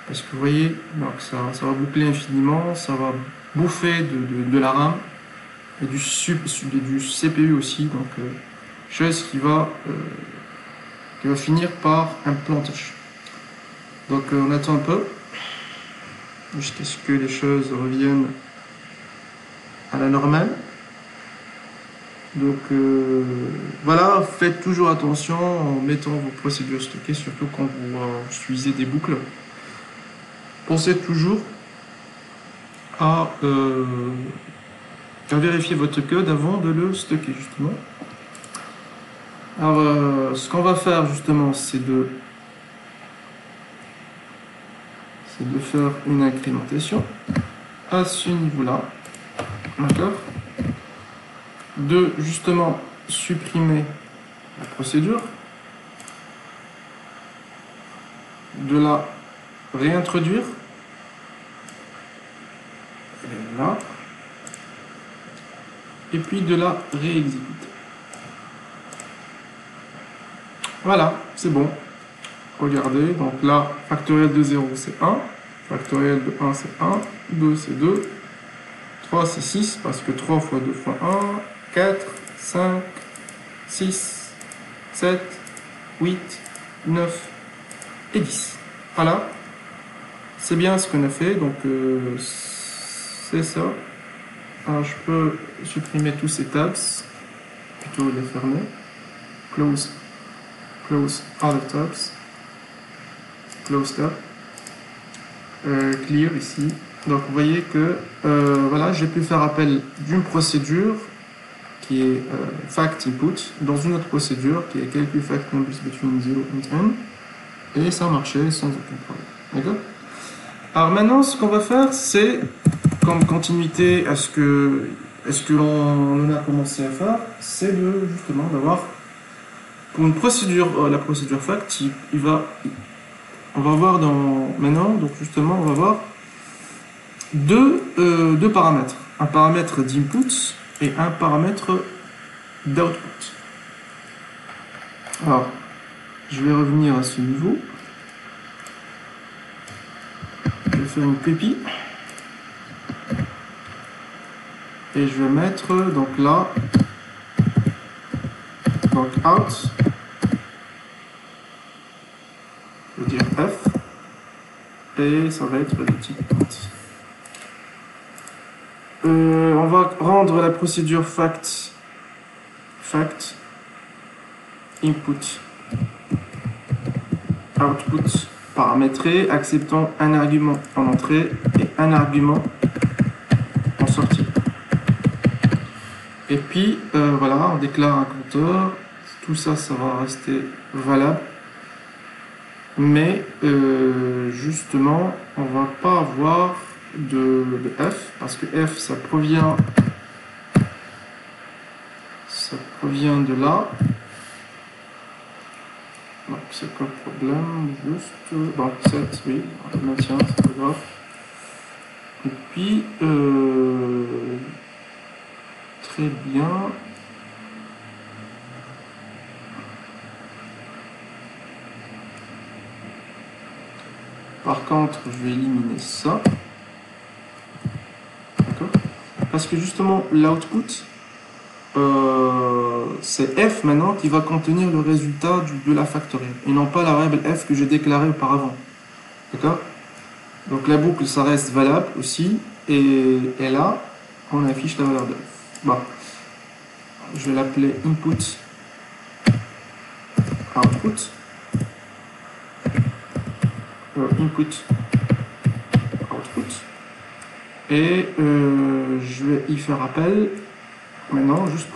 Parce que vous voyez, donc ça va boucler infiniment, ça va bouffer de la RAM et du CPU aussi. Donc, chose qui va finir par un plantage. Donc, on attend un peu jusqu'à ce que les choses reviennent à la normale. Donc voilà, faites toujours attention en mettant vos procédures stockées, surtout quand vous utilisez des boucles. Pensez toujours à vérifier votre code avant de le stocker, justement. Alors, ce qu'on va faire, justement, c'est de faire une incrémentation à ce niveau-là. D'accord? De justement supprimer la procédure, de la réintroduire, là, et puis de la réexécuter. Voilà, c'est bon. Regardez, donc là, factoriel de 0 c'est 1, factoriel de 1 c'est 1, 2 c'est 2, 3 c'est 6 parce que 3 fois 2 fois 1, 4, 5, 6, 7, 8, 9 et 10. Voilà, c'est bien ce qu'on a fait, donc c'est ça. Alors je peux supprimer tous ces tabs, plutôt les fermer. Close other tabs, close tab, clear ici. Donc vous voyez que voilà, j'ai pu faire appel d'une procédure qui est fact input dans une autre procédure qui est calcul fact numbers between 0 and n, et ça marchait sans aucun problème. D'accord? Alors maintenant, ce qu'on va faire, c'est, comme continuité à ce que l'on a commencé à faire, c'est justement d'avoir, pour une procédure, la procédure fact, on va voir maintenant, donc justement, on va voir deux paramètres. Un paramètre d'input et un paramètre d'output. Alors, je vais revenir à ce niveau. Je vais faire une copie. Et je vais mettre, donc là, donc out, je vais dire F, et ça va être le type out. On va rendre la procédure fact input output paramétré, acceptant un argument en entrée et un argument en sortie. Et puis voilà, on déclare un compteur, tout ça, ça va rester valable, mais justement, on va pas avoir de F, parce que F, ça provient de là. Donc c'est quoi le problème? Juste, bon, 7, oui, on le maintient, c'est pas grave. Et puis, très bien. Par contre, je vais éliminer ça. D'accord? Parce que justement, l'output, c'est F maintenant qui va contenir le résultat de la factorielle, et non pas la variable F que j'ai déclarée auparavant. D'accord? Donc la boucle, ça reste valable aussi. Et là, on affiche la valeur de f. Bon. Je vais l'appeler input output. Input output. Et je vais y faire appel maintenant, juste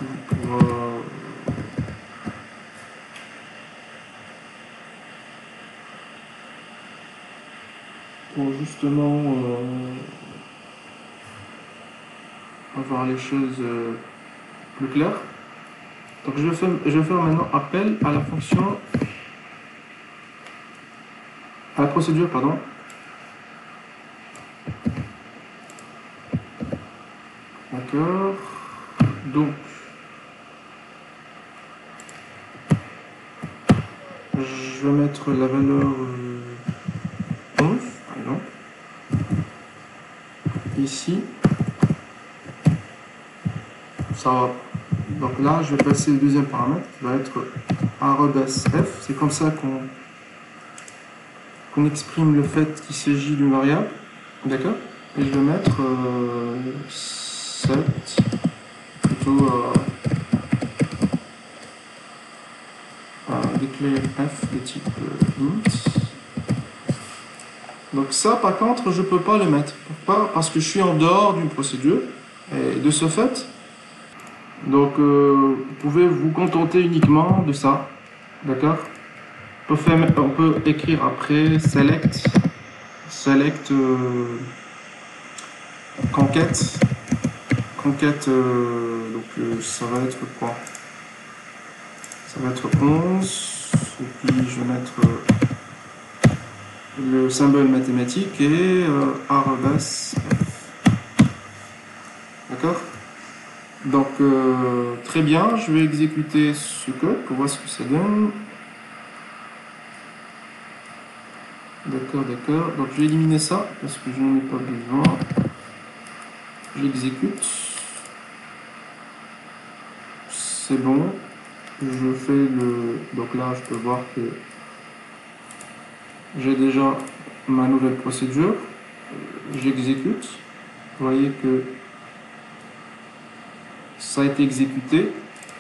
pour justement avoir les choses plus claires. Donc je vais faire maintenant appel à la fonction, à la procédure, pardon. D'accord. Donc je vais mettre la valeur 11, par exemple, ici. Ça va. Donc là, je vais passer le deuxième paramètre qui va être @f. C'est comme ça qu'on exprime le fait qu'il s'agit d'une variable. D'accord. Et je vais mettre set, plutôt declare f de type int. Donc ça, par contre, je ne peux pas le mettre. Pourquoi? Parce que je suis en dehors d'une procédure. Et de ce fait, donc vous pouvez vous contenter uniquement de ça. D'accord? On peut écrire après select conquête. Donc ça va être quoi? Ça va être 11. Et puis je vais mettre le symbole mathématique et arrobas f. D'accord? Donc très bien, je vais exécuter ce code pour voir ce que ça donne. D'accord. Donc je vais éliminer ça parce que je n'en ai pas besoin. J'exécute. C'est bon. Je fais le. Donc là, je peux voir que j'ai déjà ma nouvelle procédure. J'exécute. Vous voyez que ça a été exécuté.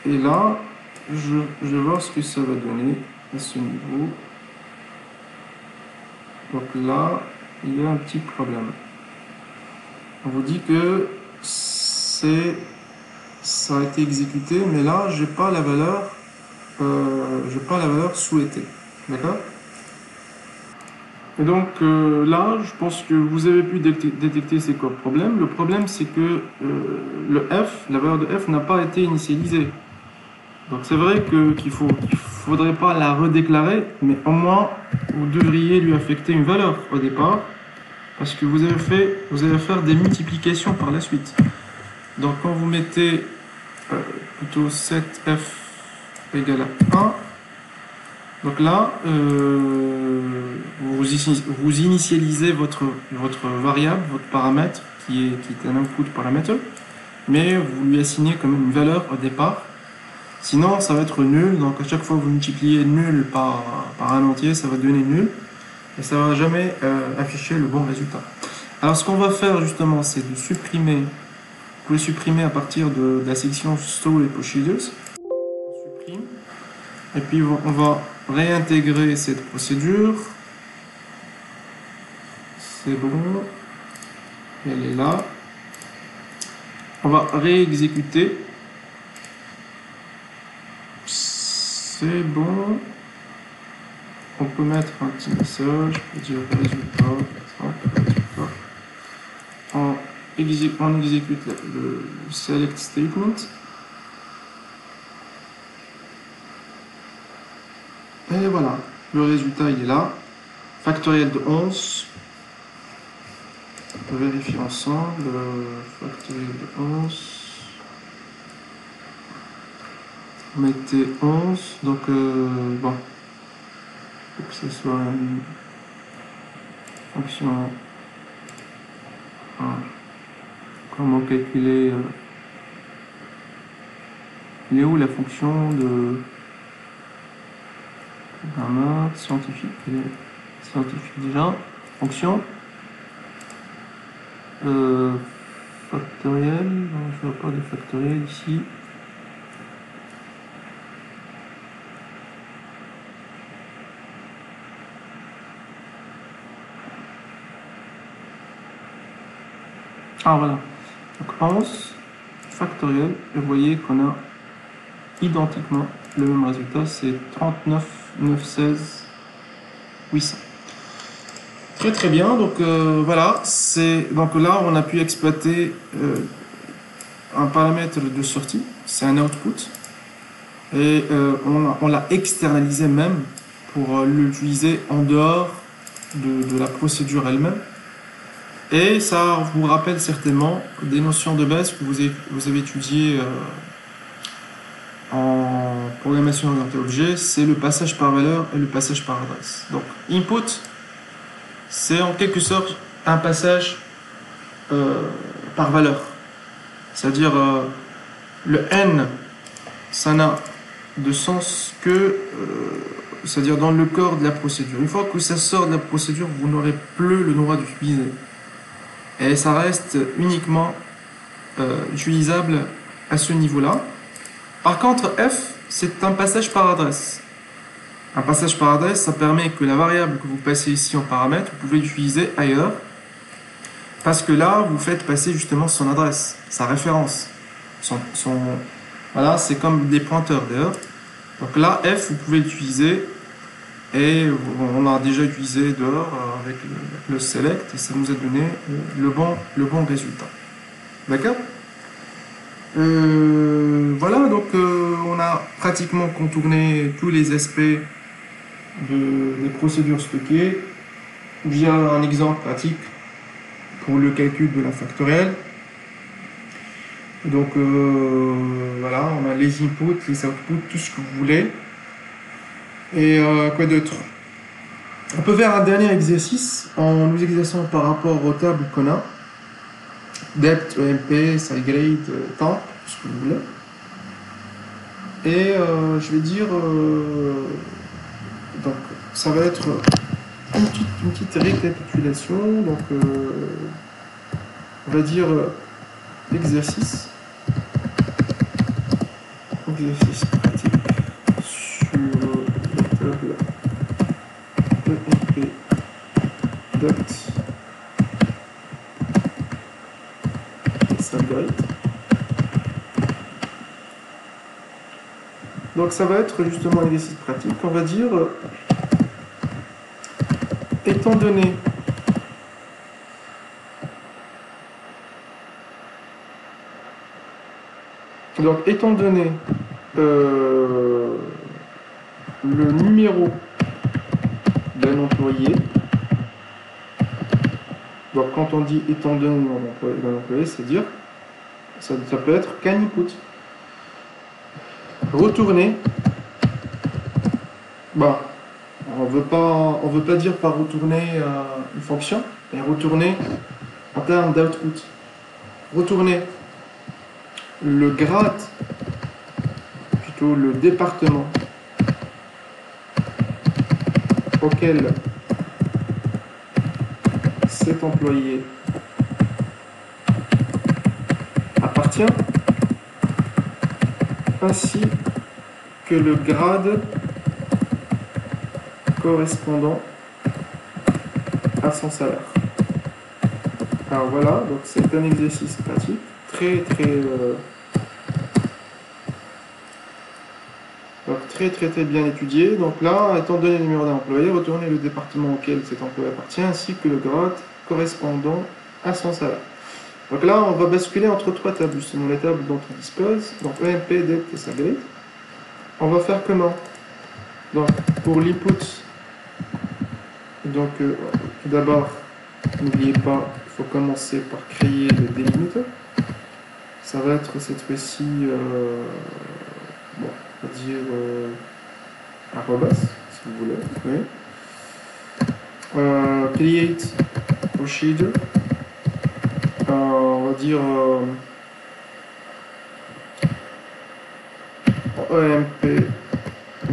Et là, je vais voir ce que ça va donner à ce niveau. Donc là, il y a un petit problème. On vous dit que ça a été exécuté, mais là, j'ai pas la valeur souhaitée. D'accord? Et donc là, je pense que vous avez pu détecter c'est quoi le problème. Le problème, c'est que la valeur de f n'a pas été initialisée. Donc c'est vrai qu'il faudrait pas la redéclarer, mais au moins vous devriez lui affecter une valeur au départ, parce que vous allez faire des multiplications par la suite. Donc quand vous mettez plutôt 7f égale à 1, donc là vous initialisez votre variable, votre paramètre qui est un input paramètre, mais vous lui assignez quand même une valeur au départ. Sinon, ça va être nul. Donc, à chaque fois que vous multipliez nul par un entier, ça va donner nul. Et ça ne va jamais afficher le bon résultat. Alors, ce qu'on va faire justement, c'est de supprimer. Vous pouvez supprimer à partir de la section Store et Procedures. On supprime. Et puis, on va réintégrer cette procédure. C'est bon. Elle est là. On va réexécuter. C'est bon. On peut mettre un petit message pour dire résultat. On exécute le select statement. Et voilà, le résultat il est là. Factoriel de 11. On peut vérifier ensemble. Factoriel de 11. Mettez 11, donc bon, faut que ce soit une fonction. Comment calculer il est où la fonction de scientifique? Elle est scientifique déjà. Fonction Factoriel, non, je vois pas de factoriel ici. Ah voilà, donc 11 factoriel, et vous voyez qu'on a identiquement le même résultat, c'est 39 916 800. Très très bien, donc voilà, donc là on a pu exploiter un paramètre de sortie, c'est un output, et on l'a externalisé même pour l'utiliser en dehors de la procédure elle-même. Et ça vous rappelle certainement des notions de base que vous avez étudiées en programmation orientée objet, c'est le passage par valeur et le passage par adresse. Donc input, c'est en quelque sorte un passage par valeur. C'est-à-dire le n, ça n'a de sens que, c'est-à-dire dans le corps de la procédure. Une fois que ça sort de la procédure, vous n'aurez plus le droit d'utiliser. Et ça reste uniquement utilisable à ce niveau-là. Par contre, f, c'est un passage par adresse. Un passage par adresse, ça permet que la variable que vous passez ici en paramètre, vous pouvez l'utiliser ailleurs, parce que là, vous faites passer justement son adresse, sa référence. Voilà, c'est comme des pointeurs d'ailleurs. Donc là, f, vous pouvez l'utiliser, et on a déjà utilisé dehors avec le select, et ça nous a donné le bon résultat. D'accord ? Voilà, donc on a pratiquement contourné tous les aspects des procédures stockées via un exemple pratique pour le calcul de la factorielle. Donc voilà, on a les inputs, les outputs, tout ce que vous voulez. Et quoi d'autre? On peut faire un dernier exercice en nous exerçant par rapport aux tables qu'on a. Depth, EMP, SciGrade, temps, tout ce que vous voulez. Et je vais dire, donc ça va être une petite récapitulation. Donc on va dire exercice pratique sur la table EMP, Depth et SciGrade. Donc ça va être justement un exercice pratique. On va dire, étant donné le numéro d'un employé, donc quand on dit étant donné d'un employé, c'est-à-dire ça peut être can input. Retourner, on veut pas dire par retourner une fonction, mais retourner en termes d'output. Retourner le grade, plutôt le département auquel cet employé appartient, ainsi que le grade correspondant à son salaire. Alors voilà, donc c'est un exercice pratique très bien étudié. Donc là, étant donné le numéro d'un employé, retournez le département auquel cet employé appartient, ainsi que le grade correspondant à son salaire. Donc là, on va basculer entre trois tables, justement les tables dont on dispose, donc EMP, Depth et SciGrade. On va faire comment? Donc pour l'input, donc tout d'abord, n'oubliez pas, il faut commencer par créer le délimiter. Ça va être cette fois-ci, on va dire arrobas, si vous voulez. Oui. Create procedure. On va dire emp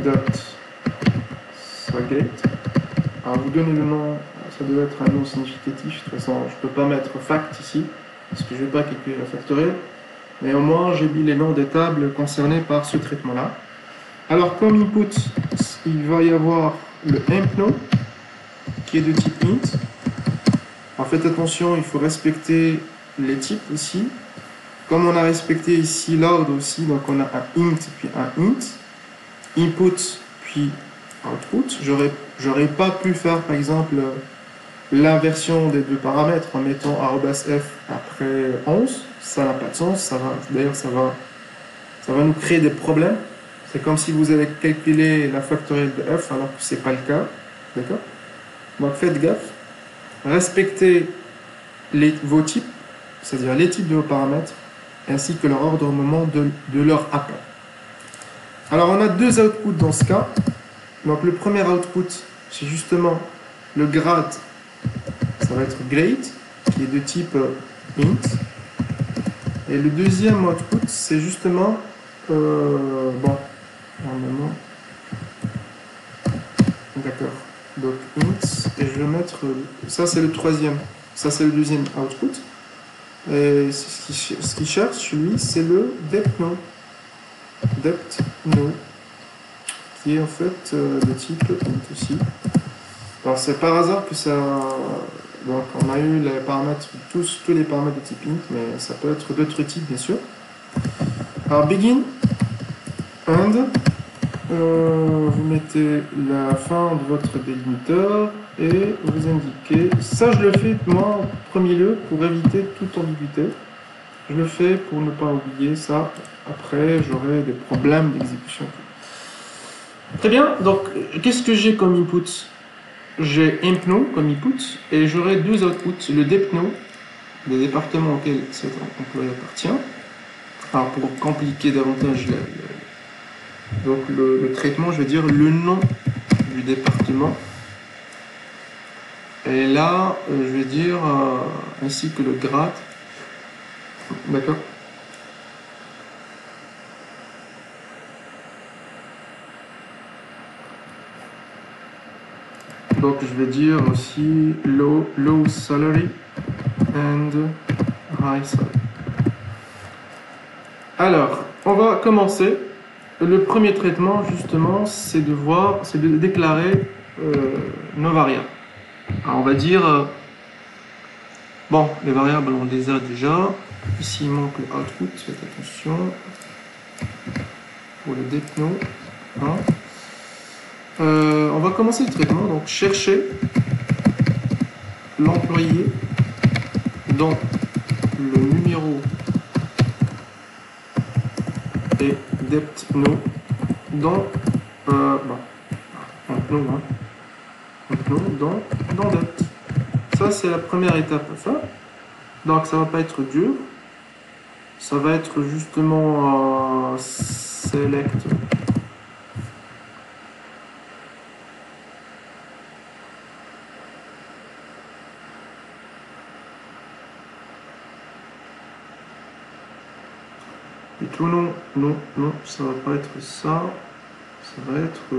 dot SciGrade Alors, vous donnez le nom, ça doit être un nom significatif. De toute façon, je ne peux pas mettre fact ici, parce que je ne vais pas calculer la factorielle. Mais au moins, j'ai mis les noms des tables concernées par ce traitement-là. Alors, comme input, il va y avoir le impno, qui est de type int. Alors, faites attention, il faut respecter les types ici. Comme on a respecté ici l'ordre aussi, donc on a un int puis un int, input puis output. J'aurais pas pu faire par exemple l'inversion des deux paramètres en mettant @f après 11. Ça n'a pas de sens. D'ailleurs, ça va nous créer des problèmes. C'est comme si vous avez calculé la factorielle de f alors que c'est pas le cas. D'accord? Donc faites gaffe. Respectez vos types, c'est-à-dire les types de vos paramètres, ainsi que leur ordre au moment de leur appel. Alors on a deux outputs dans ce cas. Donc le premier output, c'est justement le grade, ça va être grade, qui est de type int. Et le deuxième output, c'est justement, normalement, d'accord, donc int, et je vais mettre, ça c'est le troisième, ça c'est le deuxième output. Et ce qu'il cherche, lui, c'est le depth-no. Depth-no, qui est en fait de type int aussi. Alors c'est par hasard que ça... Donc on a eu les paramètres, tous les paramètres de type int, mais ça peut être d'autres types, bien sûr. Alors begin, end, vous mettez la fin de votre délimiteur et vous indiquez... Ça, je le fais, moi, en premier lieu, pour éviter toute ambiguïté. Je le fais pour ne pas oublier ça. Après, j'aurai des problèmes d'exécution. Très bien. Donc, qu'est-ce que j'ai comme input? J'ai impno comme input et j'aurai deux outputs. Le depno, le département auquel cet employé appartient. Alors, pour compliquer davantage donc le traitement, je vais dire le nom du département. Et là, je vais dire ainsi que le grade. D'accord. Donc je vais dire aussi low salary and high salary. Alors, on va commencer. Le premier traitement, justement, c'est de déclarer nos variables. Alors on va dire, bon, les variables, on les a déjà. Ici, il manque le output, faites attention. Pour le depno. Hein. On va commencer le traitement, donc chercher l'employé dans le numéro et depno dans dans dept. Ça c'est la première étape à faire. Donc ça va pas être dur. Ça va être justement select. Et tout non, ça va pas être ça. Ça va être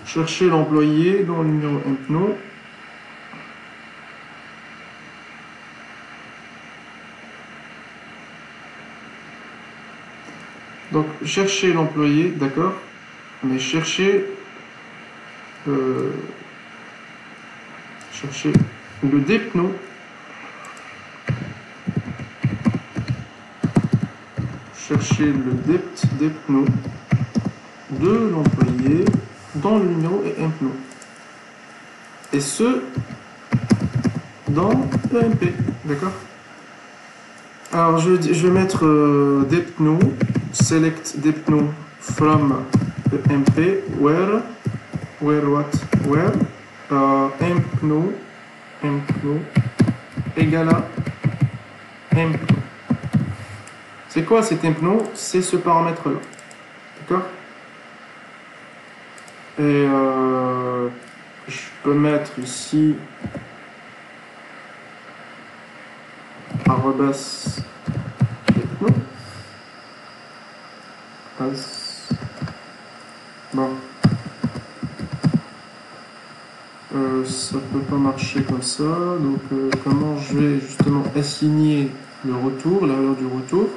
chercher l'employé dans le numéro impno. Donc chercher l'employé, d'accord, mais chercher le depno chercher le depno de l'employé dans le numéro et impno. Et ce dans EMP, d'accord. Alors je vais mettre depno select depno from EMP where impno égale à impno. C'est quoi cet impno? C'est ce paramètre là, d'accord. Et je peux mettre ici arrobas depno as Bon. Ça peut pas marcher comme ça. Donc, comment je vais justement assigner le retour, la valeur du retour?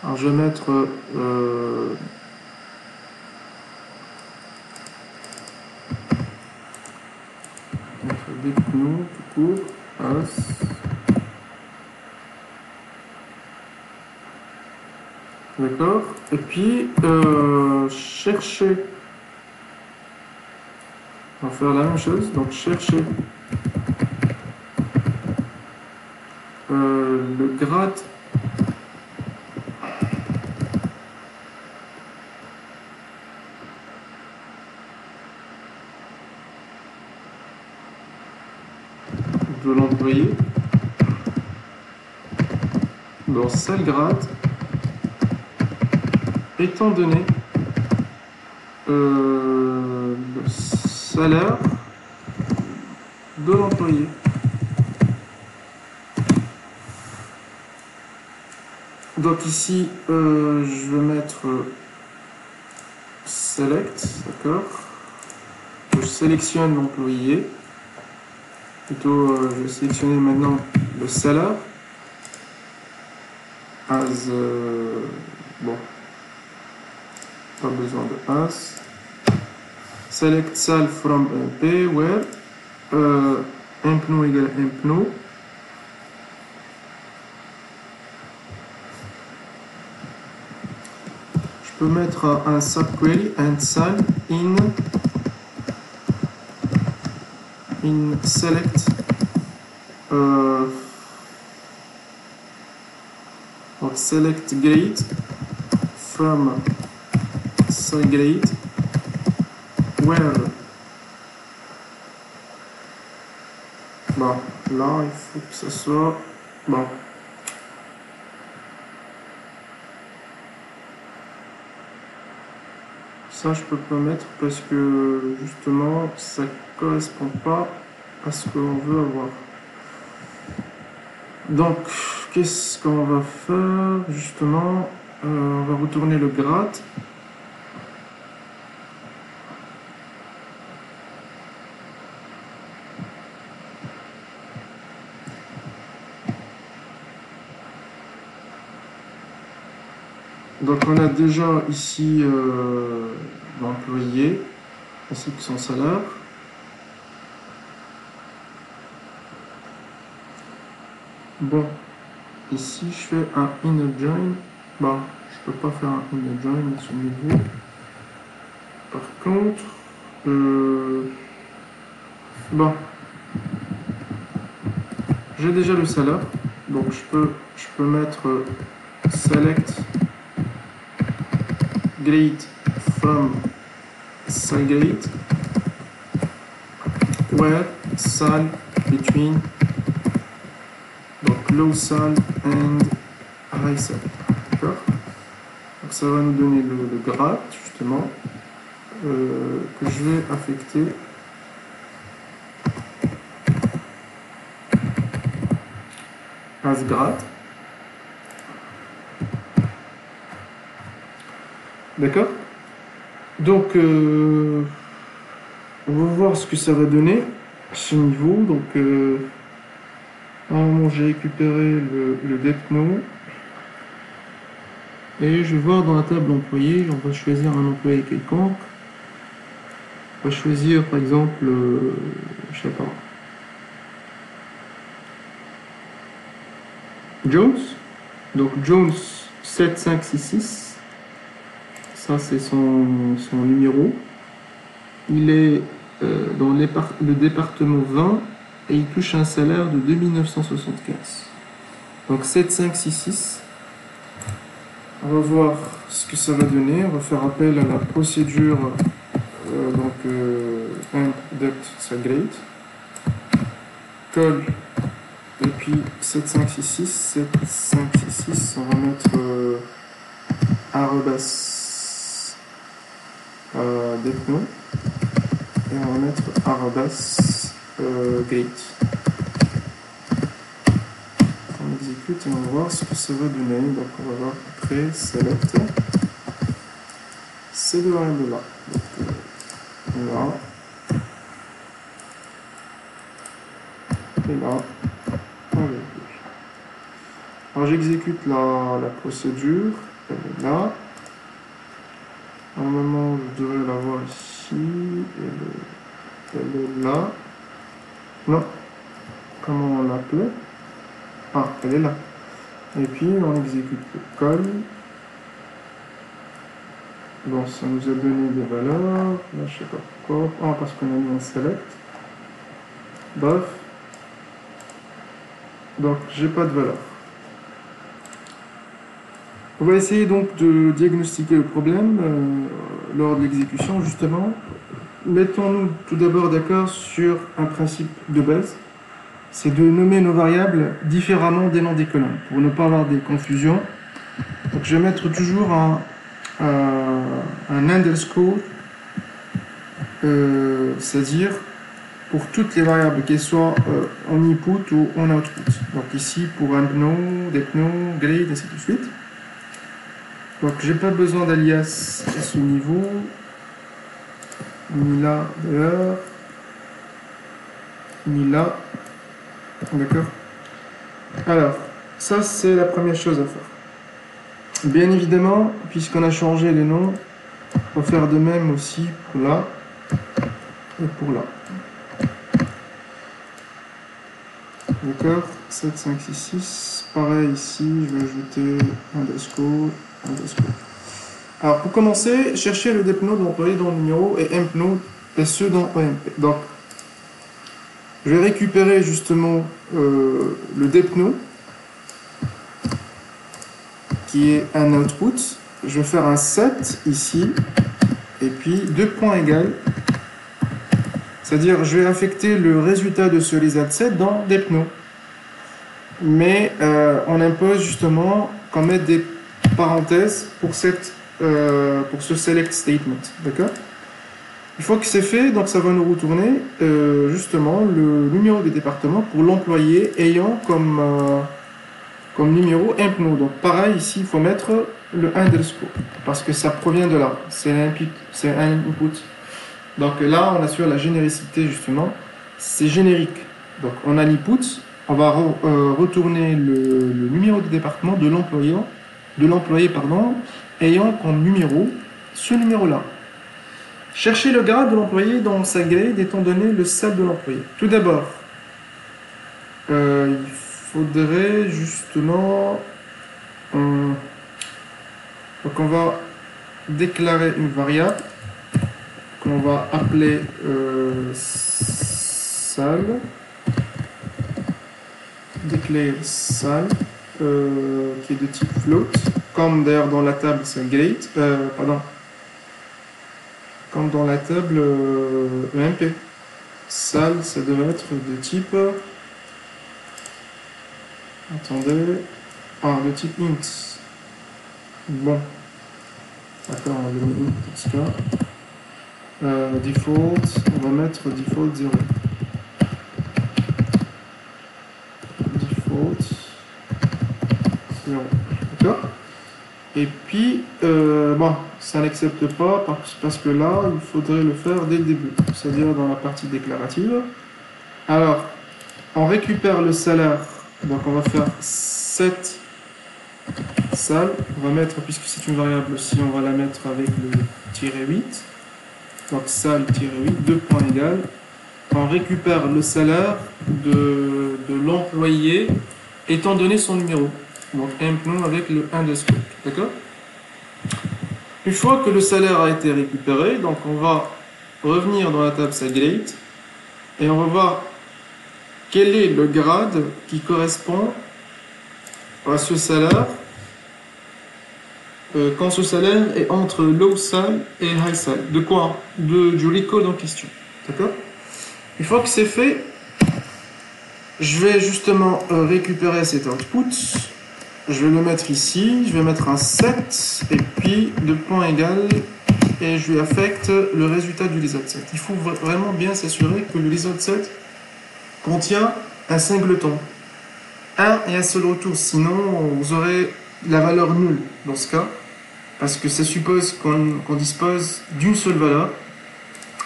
Alors, je vais mettre des pneus tout court, as. D'accord. Et puis, chercher. On va faire la même chose. Donc, chercher le grade de l'employé dans sale grade étant donné le salaire de l'employé. Donc ici, je vais mettre select, d'accord. Je sélectionne l'employé. Plutôt, je vais sélectionner maintenant le salaire. As, bon, pas besoin de as. Select sal from MP, where impno égale impno. Je peux mettre un subquery and sal in select donc select grade from sal grade where bon là il faut que ça soit bon. Ça je peux pas mettre parce que justement ça correspond pas à ce qu'on veut avoir. Donc qu'est-ce qu'on va faire justement? On va retourner le grade. Donc on a déjà ici l'employé ainsi que son salaire. Bon, ici je fais un inner join. Bon, je peux pas faire un inner join à ce niveau. Par contre, bon, j'ai déjà le salaire, donc je peux mettre select grade from sal grade where sal between donc low sal and high sal. D'accord? Donc ça va nous donner le grade justement que je vais affecter as grade. D'accord? Donc, on va voir ce que ça va donner à ce niveau. Donc, normalement, j'ai récupéré le depno. Et je vais voir dans la table employé. On va choisir un employé quelconque. On va choisir, par exemple, je sais pas, Jones. Donc, Jones 7566. Ça, c'est son numéro. Il est dans le département 20 et il touche un salaire de 2975. Donc 7566. On va voir ce que ça va donner. On va faire appel à la procédure induct grade. Call et puis 7566. On va mettre arrobas depno et on va mettre arrobas gate. On exécute et on va voir ce que ça va donner. Donc on va voir après select ces deux variables-là. Là. Et là. Alors j'exécute la procédure. Elle est là. Normalement, je devrais la voir ici. Elle est là. Non. Comment on l'appelait? Ah, elle est là. Et puis, on exécute le call. Bon, ça nous a donné des valeurs. Là, je sais pas pourquoi. Ah, parce qu'on a mis un select. Bref. Donc, j'ai pas de valeur. On va essayer donc de diagnostiquer le problème lors de l'exécution, justement. Mettons-nous tout d'abord d'accord sur un principe de base. C'est de nommer nos variables différemment des noms des colonnes, pour ne pas avoir des confusions. Donc je vais mettre toujours un underscore, c'est-à-dire pour toutes les variables, qu'elles soient en input ou en output. Donc ici pour ampno, depno, grade, ainsi de suite. Donc j'ai pas besoin d'alias à ce niveau, ni là d'ailleurs, ni là. D'accord. Alors, ça c'est la première chose à faire. Bien évidemment, puisqu'on a changé les noms, on va faire de même aussi pour là et pour là. D'accord. 7, 5, 6, 6. Pareil ici, je vais ajouter underscore, underscore. Alors pour commencer, cherchez le depnode employé dans le numéro et empnode et ceux dans OMP. Donc, je vais récupérer justement le depno qui est un output. Je vais faire un set ici et puis deux points égales. C'est-à-dire je vais affecter le résultat de ce reset dans depno. Mais on impose justement qu'on mette des parenthèses pour ce select statement. D'accord? Une fois que c'est fait, donc ça va nous retourner justement le numéro du département pour l'employé ayant comme numéro impno. Donc pareil, ici il faut mettre le underscore parce que ça provient de là, c'est un input. Donc là on assure la généricité justement, c'est générique. Donc on a l'input, on va retourner le numéro du département de l'employé ayant comme numéro ce numéro-là. Cherchez le grade de l'employé dans sa grade étant donné le sal de l'employé. Tout d'abord, il faudrait justement... donc on va déclarer une variable qu'on va appeler sal. Declare sal qui est de type float. Comme d'ailleurs dans la table c'est grade. Comme dans la table EMP. Sal, ça devrait être de type... Attendez... Ah, de type int. Bon. D'accord, on va le mettre dans ce cas. Default, on va mettre default 0. Default 0. D'accord. Et puis, bon, ça n'accepte pas parce que là, il faudrait le faire dès le début, c'est-à-dire dans la partie déclarative. Alors, on récupère le salaire, donc on va faire 7 sal. On va mettre, puisque c'est une variable aussi, on va la mettre avec le tiret 8. Donc sal-8, 2 points égales. On récupère le salaire de l'employé étant donné son numéro. Donc implement avec le underscore. D'accord? Une fois que le salaire a été récupéré, donc on va revenir dans la table SalGrade et on va voir quel est le grade qui correspond à ce salaire quand ce salaire est entre low sal et high sal. De quoi? Du recall en question. D'accord? Une fois que c'est fait, je vais justement récupérer cet output. Je vais le mettre ici, je vais mettre un set, et puis de point égal, et je lui affecte le résultat du result set. Il faut vraiment bien s'assurer que le result set contient un singleton. Un et un seul retour, sinon vous aurez la valeur nulle dans ce cas. parce que ça suppose qu'on dispose d'une seule valeur.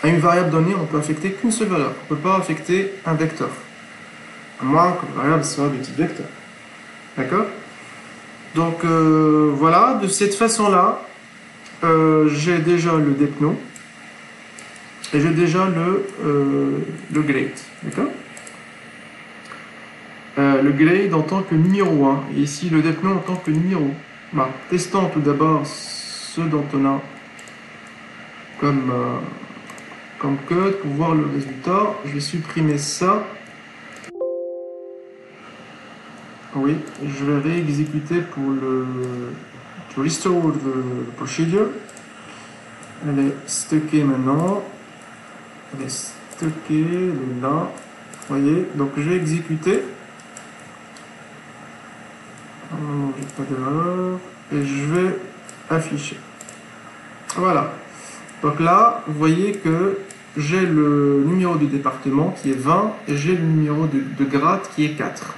À une variable donnée, on ne peut affecter qu'une seule valeur. On ne peut pas affecter un vecteur, à moins que la variable soit de type vecteur. D'accord? Donc voilà, de cette façon-là, j'ai déjà le depno et j'ai déjà le grade. D'accord? Le grade en tant que numéro 1 et ici le depno en tant que numéro. Bah, testons tout d'abord ce dont on a comme code pour voir le résultat. Je vais supprimer ça. Oui, je vais réexécuter pour le to restore the procedure. Elle est stockée maintenant. Elle est stockée, elle est là. Vous voyez, donc je vais exécuter. Non, j'ai pas d'erreur. Et je vais afficher. Voilà. Donc là, vous voyez que j'ai le numéro du département qui est 20 et j'ai le numéro de grade qui est 4.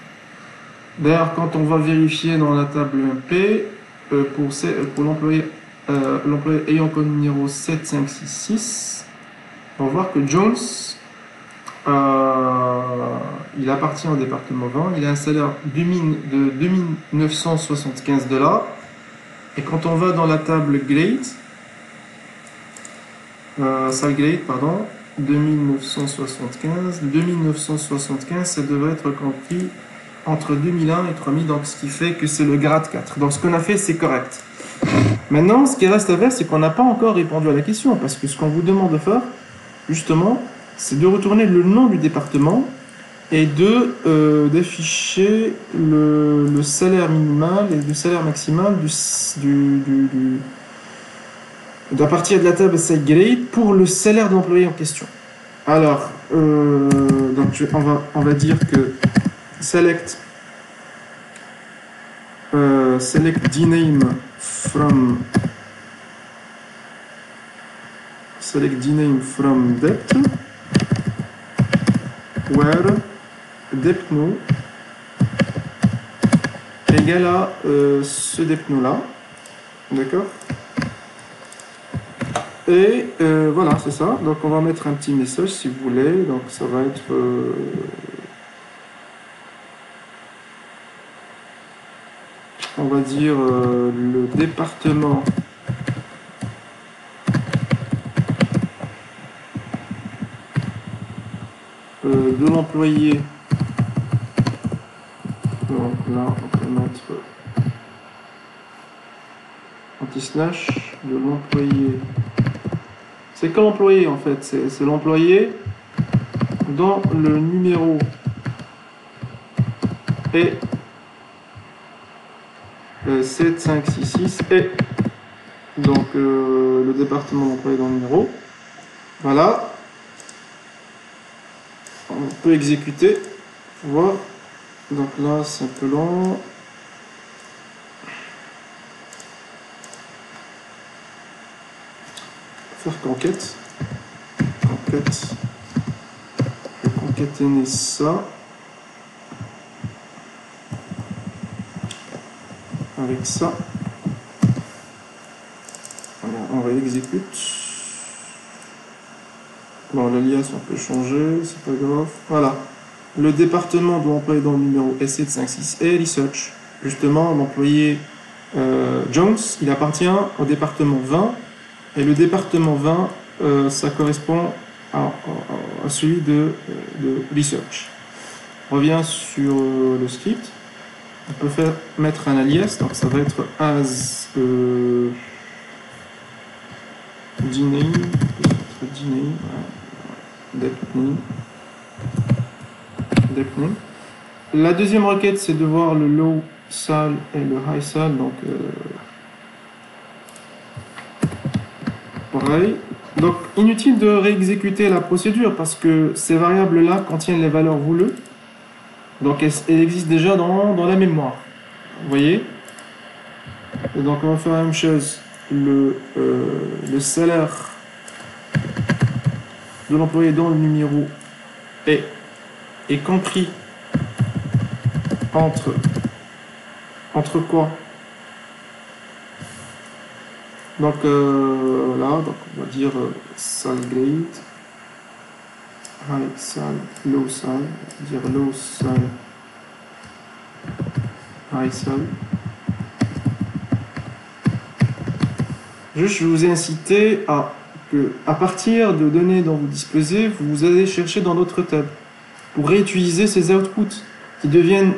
D'ailleurs, quand on va vérifier dans la table MP, pour l'employé ayant comme numéro 7, 5, 6, 6, on va voir que Jones, il appartient au département 20, il a un salaire de 2975 $. Et quand on va dans la table grade, Salgrade, pardon, 2975, ça devrait être compris entre 2001 et 3000, donc ce qui fait que c'est le grade 4. Donc ce qu'on a fait, c'est correct. Maintenant, ce qui reste à faire, c'est qu'on n'a pas encore répondu à la question, parce que ce qu'on vous demande de faire, justement, c'est de retourner le nom du département et d'afficher le salaire minimal et le salaire maximal à partir de la table SiteGrade pour le salaire de l'employé en question. Alors, donc on va dire que select dname from dept where depno égale à ce depno là, d'accord? Et voilà, c'est ça. Donc on va mettre un petit message si vous voulez. Donc ça va être on va dire le département de l'employé. Donc là on peut mettre anti-slash de l'employé. C'est que l'employé en fait, c'est l'employé dont le numéro est 7, 5, 6, 6 et donc le département d'employé dans le numéro. Voilà. On peut exécuter. Voir. Donc là c'est un peu long. Faire conquête. Je vais concaténer ça avec ça. Voilà, on réexécute. Bon, l'alias on peut changer, c'est pas grave. Voilà. Le département de l'employé dans le numéro S756 et Research. Justement, l'employé Jones, il appartient au département 20. Et le département 20, ça correspond à celui de Research. On revient sur le script. On peut mettre un alias, donc ça va être as dname, depname. La deuxième requête, c'est de voir le low sal et le high sal, donc pareil. Donc inutile de réexécuter la procédure parce que ces variables là contiennent les valeurs voulues, donc elles existent déjà dans la mémoire, vous voyez. Et donc on va faire la même chose. Le salaire de l'employé dont le numéro est compris entre quoi? Donc là, donc on va dire SalGrade, high sal, low sal, on va dire low sal, high sal. Juste, je vous ai incité à partir de données dont vous disposez, vous allez chercher dans d'autres tables pour réutiliser ces outputs qui deviennent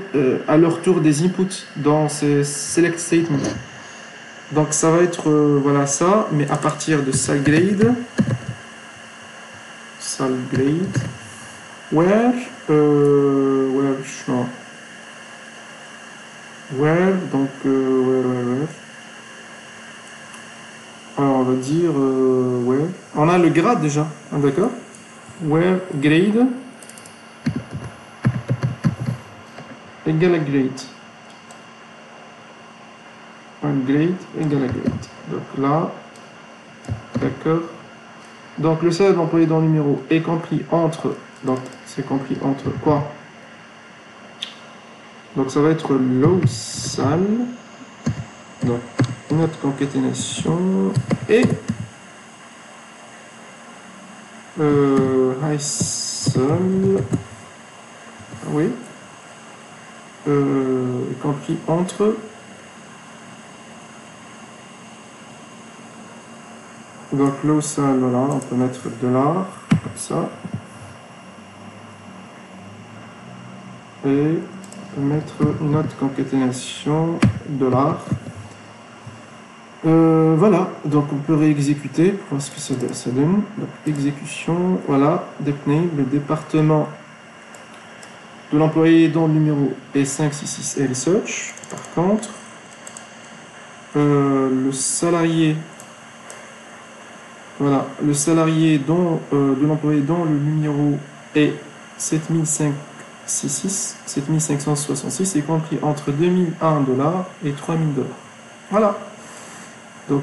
à leur tour des inputs dans ces select statements. Donc ça va être voilà ça, mais à partir de SalGrade, where, non, donc where. Alors on va dire where. On a le grade déjà, hein, d'accord? Where grade égale à grade. Un grade égale à grade. Donc là, d'accord. Donc le salaire employé dans le numéro est compris entre. Donc c'est compris entre quoi? Donc ça va être low sal. Donc notre concaténation et high sal. Oui. Compris entre. Donc low sal, voilà, on peut mettre $, comme ça. Et on peut mettre une autre concaténation $. Voilà, donc on peut réexécuter pour voir ce que ça donne. Donc exécution, voilà, depname, le département de l'employé dont le numéro est 566 et research. Par contre, le salarié. Voilà, le salarié de l'employé dont le numéro est 7566 est compris entre $2001 et $3000. Voilà. Donc,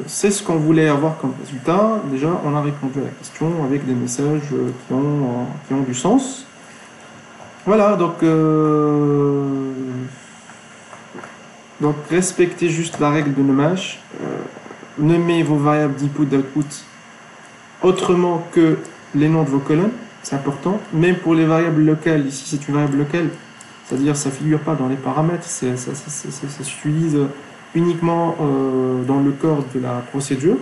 c'est ce qu'on voulait avoir comme résultat. Déjà, on a répondu à la question avec des messages qui ont du sens. Voilà, donc respectez juste la règle de nommage. Nommez vos variables d'input d'output autrement que les noms de vos colonnes, c'est important. Même pour les variables locales, ici c'est une variable locale, c'est-à-dire ça ne figure pas dans les paramètres, ça s'utilise uniquement dans le corps de la procédure.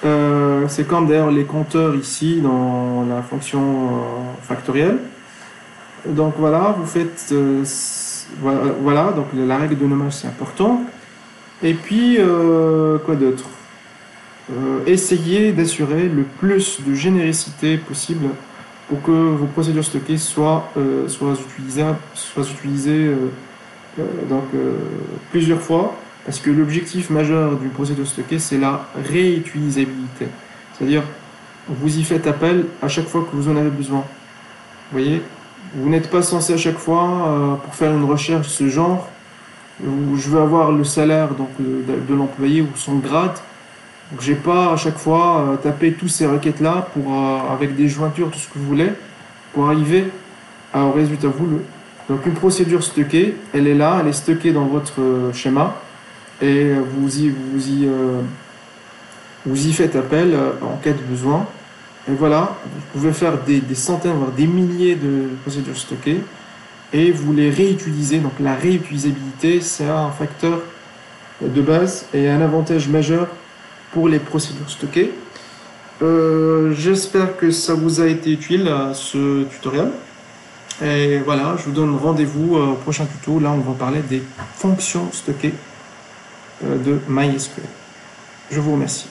C'est comme d'ailleurs les compteurs ici dans la fonction factorielle. Donc voilà, vous faites voilà, donc la règle de nommage c'est important. Et puis, quoi d'autre? Essayez d'assurer le plus de générosité possible pour que vos procédures stockées soient utilisées plusieurs fois, parce que l'objectif majeur d'une procédure stockée, c'est la réutilisabilité. C'est-à-dire, vous y faites appel à chaque fois que vous en avez besoin. Vous voyez, vous n'êtes pas censé à chaque fois, pour faire une recherche de ce genre, où je veux avoir le salaire donc, de l'employé ou son grade. Donc j'ai pas à chaque fois tapé toutes ces requêtes là pour avec des jointures, tout ce que vous voulez, pour arriver au résultat voulu. Donc une procédure stockée, elle est là, elle est stockée dans votre schéma et vous y faites appel en cas de besoin. Et voilà, vous pouvez faire des centaines, voire des milliers de procédures stockées et vous les réutilisez. Donc la réutilisabilité, c'est un facteur de base et un avantage majeur pour les procédures stockées. J'espère que ça vous a été utile ce tutoriel. Et voilà, je vous donne rendez-vous au prochain tuto. Là, on va parler des fonctions stockées de MySQL. Je vous remercie.